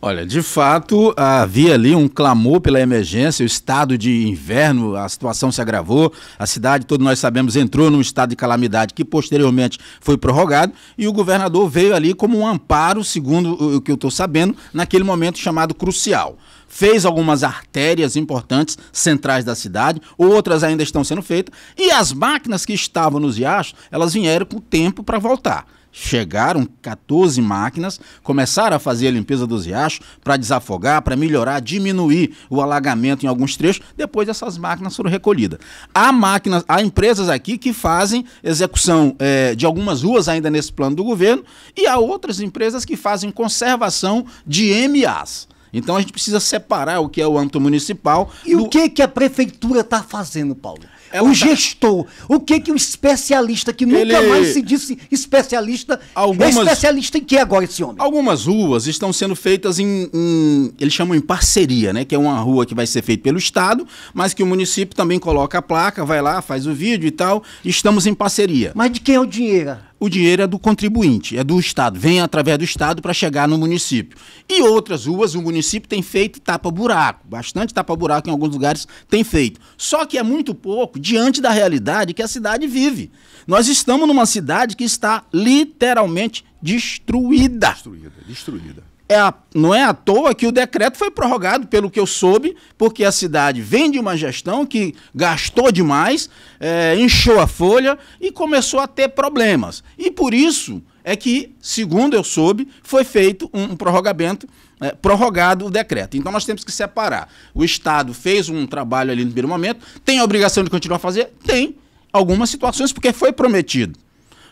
Olha, de fato, havia ali um clamor pela emergência, o estado de inverno, a situação se agravou, a cidade, todos nós sabemos, entrou num estado de calamidade que posteriormente foi prorrogado e o governador veio ali como um amparo, segundo o que eu estou sabendo, naquele momento chamado crucial. Fez algumas artérias importantes, centrais da cidade, outras ainda estão sendo feitas, e as máquinas que estavam nos riachos, elas vieram com o tempo para voltar. Chegaram 14 máquinas, começaram a fazer a limpeza dos riachos para desafogar, para melhorar, diminuir o alagamento em alguns trechos. Depois essas máquinas foram recolhidas. Há empresas aqui que fazem execução de algumas ruas ainda nesse plano do governo e há outras empresas que fazem conservação de MAs. Então a gente precisa separar o que é o âmbito municipal. E o que a prefeitura está fazendo, Paulo? o gestor, o que o especialista, que nunca mais se disse especialista, é especialista em que agora esse homem? Algumas ruas estão sendo feitas eles chamam em parceria, né? Que é uma rua que vai ser feita pelo Estado, mas que o município também coloca a placa, vai lá, faz o vídeo e tal, e estamos em parceria. Mas de quem é o dinheiro? O dinheiro é do contribuinte, é do Estado, vem através do Estado para chegar no município. E outras ruas, o município tem feito tapa-buraco, bastante tapa-buraco em alguns lugares tem feito. Só que é muito pouco diante da realidade que a cidade vive. Nós estamos numa cidade que está literalmente destruída. Destruída. Não é à toa que o decreto foi prorrogado, pelo que eu soube, porque a cidade vem de uma gestão que gastou demais, inchou a folha e começou a ter problemas. E por isso é que, segundo eu soube, foi feito um prorrogamento, prorrogado o decreto. Então nós temos que separar. O Estado fez um trabalho ali no primeiro momento, tem a obrigação de continuar a fazer? Tem algumas situações, porque foi prometido.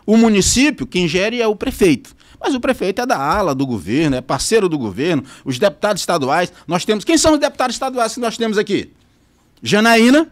O município, quem gere é o prefeito. Mas o prefeito é da ala do governo, é parceiro do governo, os deputados estaduais. Nós temos. Quem são os deputados estaduais que nós temos aqui? Janaína,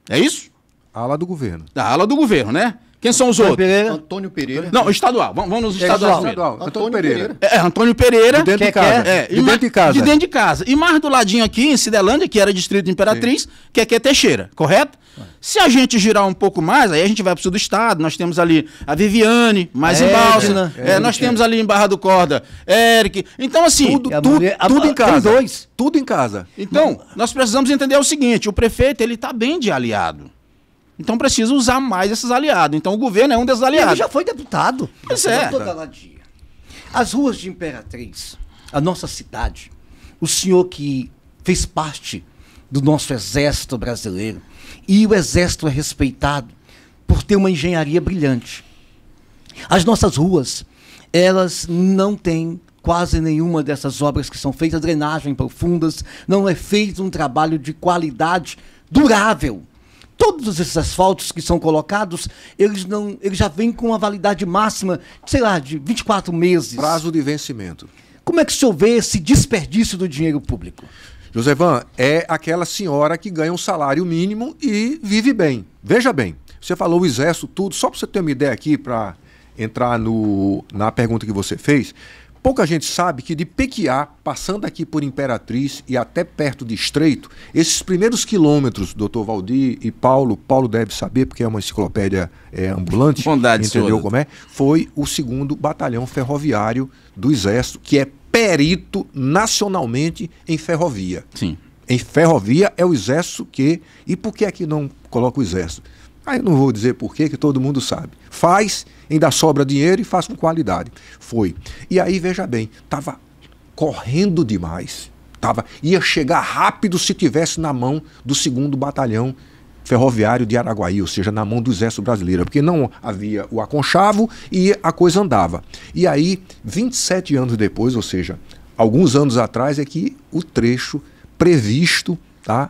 é isso? Ala do governo. Da ala do governo, né? Quem são os outros? Antônio Pereira. Não, estadual. Vamos nos estaduais. Antônio Pereira. Antônio Pereira. De dentro de casa. De dentro de casa. De dentro de casa. E mais do ladinho aqui, em Cidelândia, que era distrito de Imperatriz, que é Teixeira, correto? Se a gente girar um pouco mais, aí a gente vai para o sul do estado, nós temos ali a Viviane, mais em Balsa, nós temos ali em Barra do Corda, Eric. Então, assim, tudo em casa. Tudo em casa. Então, nós precisamos entender o seguinte, o prefeito, ele está bem de aliado. Então precisa usar mais esses aliados. Então o governo é um desses aliados. Ele já foi deputado. Pois é. As ruas de Imperatriz, a nossa cidade, o senhor que fez parte do nosso exército brasileiro, e o exército é respeitado por ter uma engenharia brilhante. As nossas ruas, elas não têm quase nenhuma dessas obras que são feitas, drenagem profundas, não é feito um trabalho de qualidade durável. Todos esses asfaltos que são colocados, eles já vêm com uma validade máxima, sei lá, de 24 meses. Prazo de vencimento. Como é que o senhor vê esse desperdício do dinheiro público? Josevan, é aquela senhora que ganha um salário mínimo e vive bem. Veja bem, você falou o exército, tudo, só para você ter uma ideia aqui, para entrar na pergunta que você fez. Pouca gente sabe que de Pequiá, passando aqui por Imperatriz e até perto de Estreito, esses primeiros quilômetros, doutor Valdir e Paulo deve saber, porque é uma enciclopédia ambulante, Bondade, entendeu senhor. Como é? Foi o 2º Batalhão Ferroviário do Exército, que é perito nacionalmente em ferrovia. Sim. Em ferrovia é o Exército que... E por que aqui não coloca o Exército? Aí eu não vou dizer por quê, que todo mundo sabe. Faz, ainda sobra dinheiro e faz com qualidade. Foi. E aí, veja bem, estava correndo demais. Ia chegar rápido se tivesse na mão do 2º Batalhão Ferroviário de Araguaí, ou seja, na mão do Exército Brasileiro, porque não havia o aconchavo e a coisa andava. E aí, 27 anos depois, ou seja, alguns anos atrás, é que o trecho previsto,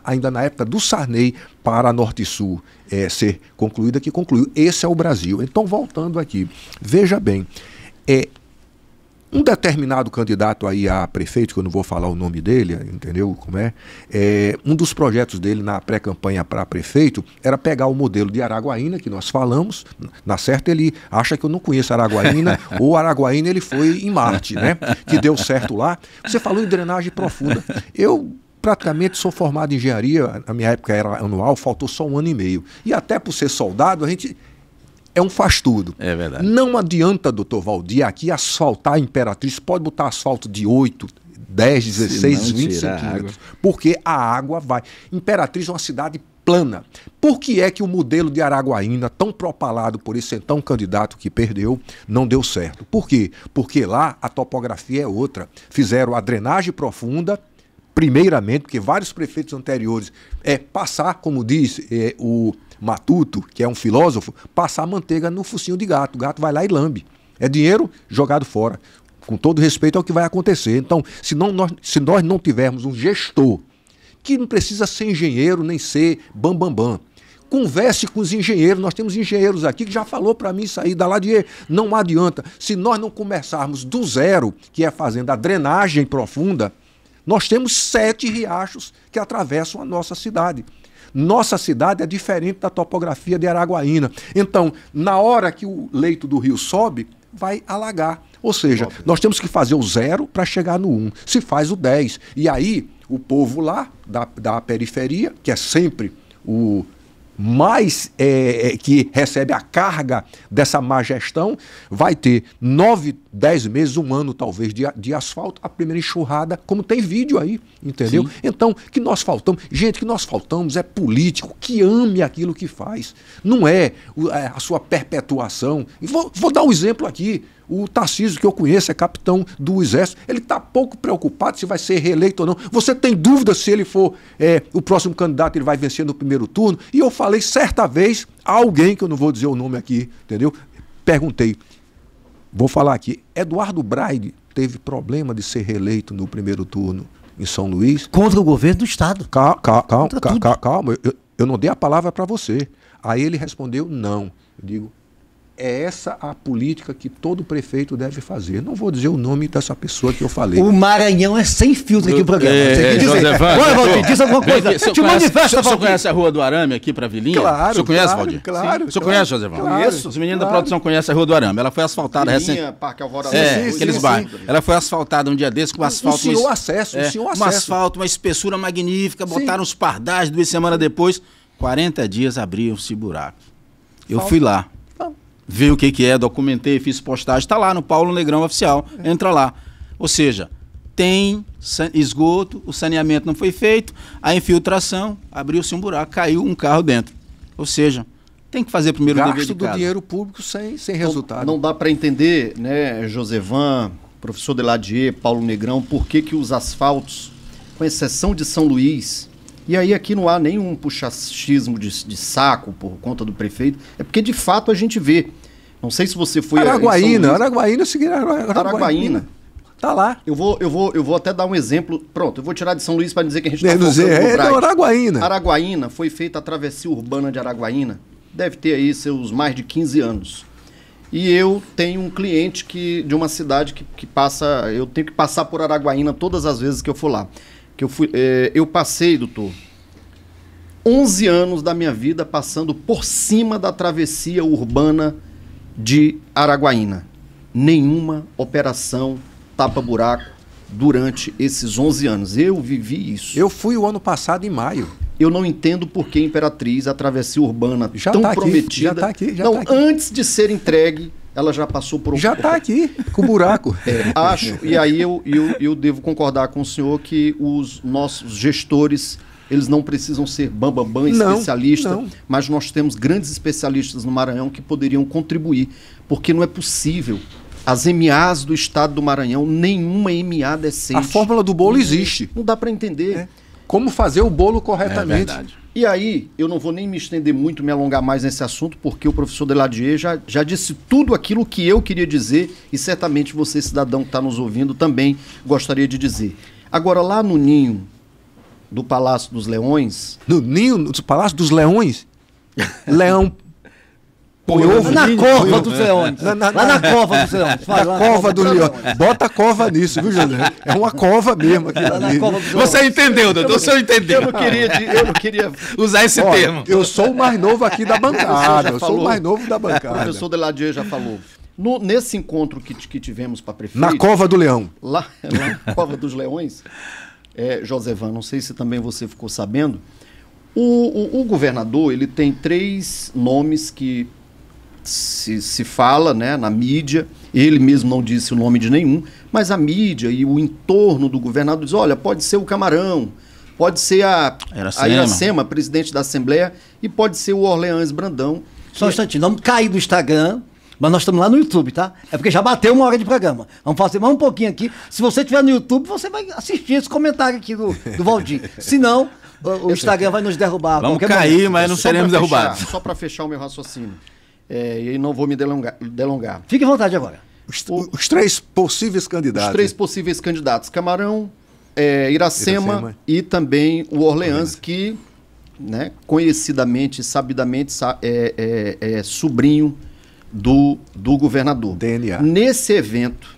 ainda na época do Sarney, para Norte e Sul ser concluída, que concluiu. Esse é o Brasil. Então, voltando aqui, veja bem, um determinado candidato aí a prefeito, que eu não vou falar o nome dele, entendeu como é? Um dos projetos dele na pré-campanha para prefeito era pegar o modelo de Araguaína, que nós falamos, na certa ele acha que eu não conheço Araguaína, ou Araguaína ele foi em Marte, né? Que deu certo lá. Você falou em drenagem profunda. Eu praticamente sou formado em engenharia, na minha época era anual, faltou só 1 ano e meio. E até por ser soldado, a gente é um faz-tudo. É verdade. Não adianta, doutor Valdir, aqui asfaltar a Imperatriz, pode botar asfalto de 8, 10, 16, 20 centímetros, porque a água vai. Imperatriz é uma cidade plana. Por que é que o modelo de Araguaína, tão propalado por esse então candidato que perdeu, não deu certo? Por quê? Porque lá a topografia é outra. Fizeram a drenagem profunda, primeiramente, porque vários prefeitos anteriores passar, como diz o Matuto, que é um filósofo, passar manteiga no focinho de gato. O gato vai lá e lambe. É dinheiro jogado fora. Com todo respeito ao que vai acontecer. Então, se nós não tivermos um gestor, que não precisa ser engenheiro nem ser bambambam, converse com os engenheiros. Nós temos engenheiros aqui que já falou para mim isso aí, da Ladier. Não adianta. Se nós não começarmos do zero, que é fazendo a drenagem profunda, nós temos 7 riachos que atravessam a nossa cidade. Nossa cidade é diferente da topografia de Araguaína. Então, na hora que o leito do rio sobe, vai alagar. Ou seja, nós temos que fazer o 0 para chegar no 1. Se faz o 10. E aí, o povo lá da periferia, que é sempre o mais que recebe a carga dessa má gestão, vai ter 9, 10 meses, 1 ano talvez de asfalto, a primeira enxurrada, como tem vídeo aí, entendeu? Sim. Então, que nós faltamos é político que ame aquilo que faz, não é a sua perpetuação. E vou dar um exemplo aqui. O Tarcísio, que eu conheço, é capitão do Exército, ele está pouco preocupado se vai ser reeleito ou não. Você tem dúvida se ele for o próximo candidato, ele vai vencer no primeiro turno? E eu falei certa vez a alguém, que eu não vou dizer o nome aqui, entendeu? Perguntei, vou falar aqui, Eduardo Braide teve problema de ser reeleito no primeiro turno em São Luís? Contra o governo do Estado. Calma, eu não dei a palavra para você. Aí ele respondeu não. Eu digo, é essa a política que todo prefeito deve fazer. Não vou dizer o nome dessa pessoa que eu falei. O Maranhão é sem filtro aqui no programa. Você quer dizer? Agora, Valdir, diz alguma coisa. Te manifesta, Valdir. O senhor conhece a Rua do Arame aqui para Vilinha? Claro. O senhor conhece, Valdir? Claro. O senhor conhece, Josevão? Conheço. Os meninos da produção conhecem a Rua do Arame. Ela foi asfaltada recentemente. Parque Alvorada. Aqueles bairros. Ela foi asfaltada um dia desses com asfalto. Um acesso. Um asfalto, uma espessura magnífica. Botaram os pardais 2 semanas depois. 40 dias abriam-se buracos. Eu fui lá. Vi o que é, documentei, fiz postagem, está lá no Paulo Negrão Oficial, entra lá. Ou seja, tem esgoto, o saneamento não foi feito, a infiltração, abriu-se um buraco, caiu um carro dentro. Ou seja, tem que fazer primeiro o dever de casa. Gasto do dinheiro público sem resultado. Não dá para entender, né, Josevan, professor Deladier, Paulo Negrão, por que os asfaltos, com exceção de São Luís, e aí aqui não há nenhum puxachismo de saco por conta do prefeito, é porque de fato a gente vê. Não sei se você foi... Araguaína, seguirá Araguaína. Tá lá. Eu vou até dar um exemplo. Pronto, eu vou tirar de São Luís para dizer que a gente está focando no Araguaína. Araguaína, foi feita a travessia urbana de Araguaína. Deve ter aí seus mais de 15 anos. E eu tenho um cliente de uma cidade que passa... Eu tenho que passar por Araguaína todas as vezes que eu for lá. Eu passei, doutor, 11 anos da minha vida passando por cima da travessia urbana de Araguaína. Nenhuma operação tapa-buraco durante esses 11 anos. Eu vivi isso. Eu fui o ano passado, em maio. Eu não entendo por que Imperatriz, a travessia urbana já tão tá prometida... Já tá aqui. Antes de ser entregue, ela já passou por... Já está aqui, com o buraco. Acho, e aí eu devo concordar com o senhor que os nossos gestores, eles não precisam ser bambambam especialista, mas nós temos grandes especialistas no Maranhão que poderiam contribuir, porque não é possível. As MAs do estado do Maranhão, nenhuma MA decente. A fórmula do bolo existe. Não dá para entender. Como fazer o bolo corretamente. É verdade. E aí, eu não vou nem me estender muito, me alongar mais nesse assunto, porque o professor Deladier já disse tudo aquilo que eu queria dizer e certamente você, cidadão que está nos ouvindo, também gostaria de dizer. Agora, lá no ninho do Palácio dos Leões... No ninho do Palácio dos Leões? Leão... Põe ovo na cova dos leões. Lá na cova dos leões. Na cova do leão. Bota cova nisso, viu, José? É uma cova mesmo aqui. Você entendeu, doutor? Você entendeu. Eu não queria usar esse termo. Eu sou o mais novo aqui da bancada. Eu sou o mais novo da bancada. O professor Deladier já falou. Nesse encontro que tivemos para prefeito... Na cova do leão. Lá na cova dos leões, Josevan, não sei se também você ficou sabendo, o governador, ele tem 3 nomes que se fala, né, na mídia. Ele mesmo não disse o nome de nenhum, mas a mídia e o entorno do governador diz, olha, pode ser o Camarão, pode ser a Iracema, presidente da Assembleia, e pode ser o Orleans Brandão. Só um instantinho, vamos cair do Instagram, mas nós estamos lá no YouTube, tá? É porque já bateu 1 hora de programa. Vamos fazer mais um pouquinho aqui. Se você estiver no YouTube, você vai assistir esse comentário aqui do Valdir. Se não, o Instagram vai nos derrubar. Vamos cair, mas não seremos derrubados. Só para fechar o meu raciocínio. E aí não vou me delongar. Fique à vontade agora. Os 3 possíveis candidatos. Os 3 possíveis candidatos. Camarão, Iracema e também o Orleans, que, né, conhecidamente, sabidamente, é sobrinho do governador. DNA. Nesse evento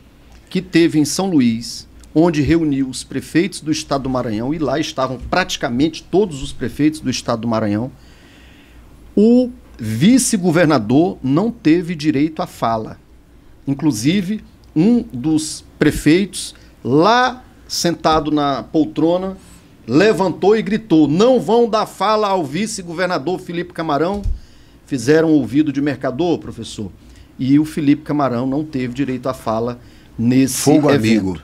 que teve em São Luís, onde reuniu os prefeitos do estado do Maranhão, e lá estavam praticamente todos os prefeitos do estado do Maranhão. O vice-governador não teve direito à fala. Inclusive, um dos prefeitos, lá sentado na poltrona, levantou e gritou: não vão dar fala ao vice-governador Felipe Camarão. Fizeram ouvido de mercador, professor. E o Felipe Camarão não teve direito à fala nesse Fogo evento. amigo.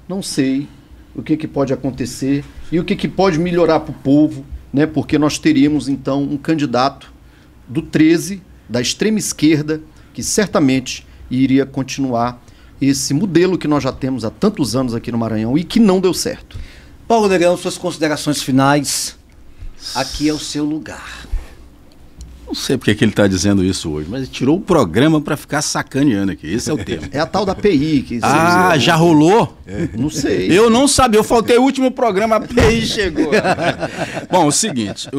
Não sei o que pode acontecer e o que pode melhorar para o povo, né? Porque nós teríamos, então, um candidato do 13, da extrema esquerda, que certamente iria continuar esse modelo que nós já temos há tantos anos aqui no Maranhão e que não deu certo. Paulo Negrão, suas considerações finais. Aqui é o seu lugar. Não sei porque que ele está dizendo isso hoje, mas ele tirou o programa para ficar sacaneando aqui. Esse é o tema. É a tal da PI. Que Já rolou? Não sei. Eu não sabia, eu faltei o último programa, a PI chegou. Bom, o seguinte...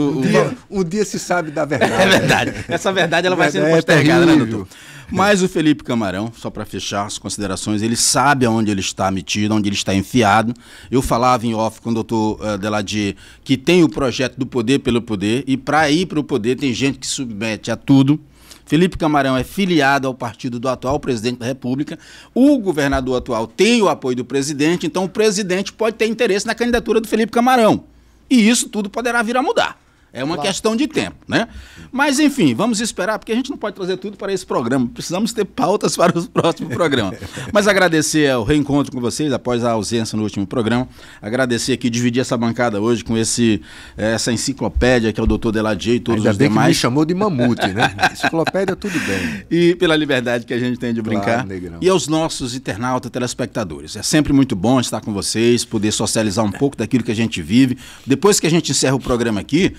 Um dia se sabe da verdade. É verdade. Essa verdade ela vai sendo postergada, né, doutor? Mas o Felipe Camarão, só para fechar as considerações, ele sabe aonde ele está metido, onde ele está enfiado. Eu falava em off com o doutor Deladier que tem o projeto do poder pelo poder, e para ir para o poder tem gente que submete a tudo. Felipe Camarão é filiado ao partido do atual presidente da República. O governador atual tem o apoio do presidente, então o presidente pode ter interesse na candidatura do Felipe Camarão. E isso tudo poderá vir a mudar. É uma questão de tempo, né? Mas, enfim, vamos esperar, porque a gente não pode trazer tudo para esse programa. Precisamos ter pautas para os próximos programas. Mas agradecer o reencontro com vocês após a ausência no último programa. Agradecer aqui, dividir essa bancada hoje com essa enciclopédia que é o doutor Deladier e todos Ainda os bem demais. Que me chamou de mamute, né? Enciclopédia, tudo bem. E pela liberdade que a gente tem de brincar. Claro, Negrão. E aos nossos internautas, telespectadores. É sempre muito bom estar com vocês, poder socializar um pouco daquilo que a gente vive. Depois que a gente encerra o programa aqui,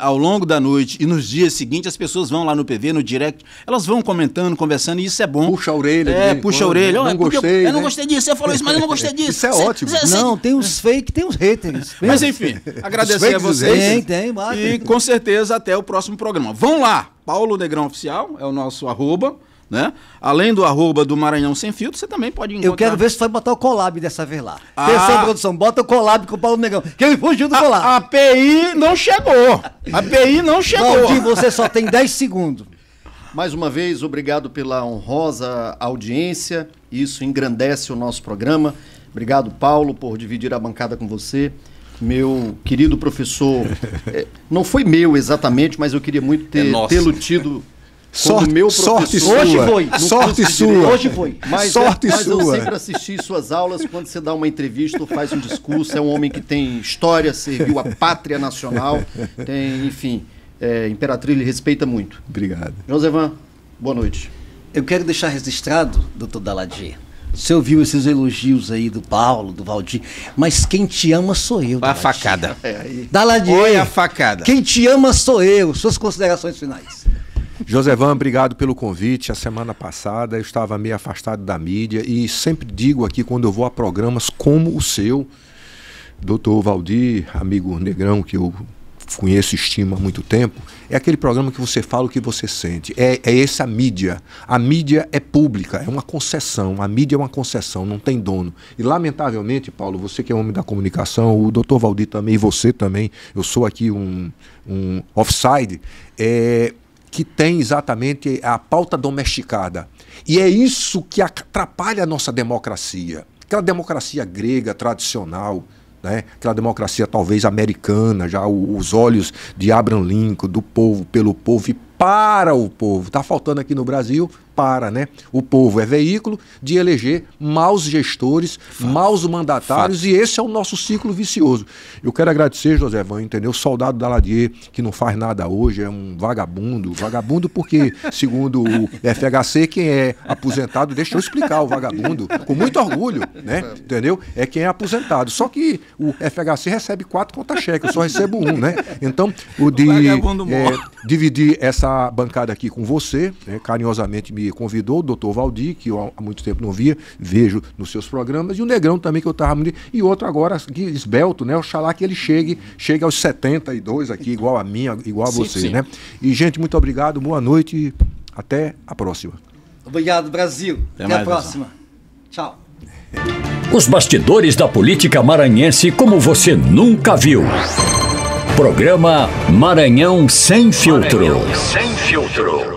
ao longo da noite e nos dias seguintes, as pessoas vão lá no PV, no direct, elas vão comentando, conversando, e isso é bom. Puxa a orelha. Puxa a orelha. Não gostei, eu não gostei disso, você falou isso, mas eu não gostei disso. Isso é ótimo. Não, tem os fake, tem os haters. Mas enfim, agradecer a vocês. Tem, mas... E com certeza até o próximo programa. Vão lá, Paulo Negrão Oficial, é o nosso @, né? Além do @ do Maranhão Sem Filtro, você também pode encontrar. Eu quero ver se vai botar o collab dessa vez lá. Atenção, produção, bota o collab com o Paulo Negrão, que ele fugiu do collab. A API não chegou. A API não chegou. Valdir, você só tem 10 segundos. Mais uma vez, obrigado pela honrosa audiência. Isso engrandece o nosso programa. Obrigado, Paulo, por dividir a bancada com você. Meu querido professor, não foi meu exatamente, mas eu queria muito tê-lo tido... Sorte sua. Hoje foi. Sorte sua. Hoje foi. Mas eu sempre assisti suas aulas. Quando você dá uma entrevista ou faz um discurso, é um homem que tem história, serviu a pátria nacional, tem, enfim, Imperatriz lhe respeita muito. Obrigado. Josevan, boa noite. Eu quero deixar registrado, doutor Deladier, você ouviu esses elogios aí do Paulo, do Valdir, mas quem te ama sou eu. A facada. Deladier, Olha a facada. Quem te ama sou eu. Suas considerações finais. Josevan, obrigado pelo convite. A semana passada eu estava meio afastado da mídia e sempre digo aqui quando eu vou a programas como o seu, doutor Valdir, amigo Negrão, que eu conheço e estimo há muito tempo, é aquele programa que você fala o que você sente. É essa a mídia. A mídia é pública, é uma concessão. A mídia é uma concessão, não tem dono. E lamentavelmente, Paulo, você que é homem da comunicação, o doutor Valdir também, e você também, eu sou aqui um offside, que tem exatamente a pauta domesticada. E é isso que atrapalha a nossa democracia. Aquela democracia grega, tradicional, né? Aquela democracia talvez americana, já os olhos de Abraham Lincoln, do povo, pelo povo e para o povo. Está faltando aqui no Brasil, né? O povo é veículo de eleger maus gestores, maus mandatários, e esse é o nosso ciclo vicioso. Eu quero agradecer, Josevan, entendeu? O soldado Deladier, que não faz nada hoje, é um vagabundo. Vagabundo porque, segundo o FHC, quem é aposentado, deixa eu explicar o vagabundo, com muito orgulho, né? Entendeu? É quem é aposentado. Só que o FHC recebe 4 contra-cheques, eu só recebo 1, né? Então, dividir essa bancada aqui com você, né? Carinhosamente me convidou, o doutor Valdir, que eu há muito tempo não via, vejo nos seus programas, e o Negrão também, que eu estava muito... E outro agora, esbelto, né? Oxalá que ele chegue aos 72 aqui, igual a mim, igual a você, sim. Né? E, gente, muito obrigado, boa noite e até a próxima. Obrigado, Brasil. Até a próxima. Tchau. Os bastidores da política maranhense como você nunca viu. Programa Maranhão Sem Filtro. Maranhão Sem Filtro.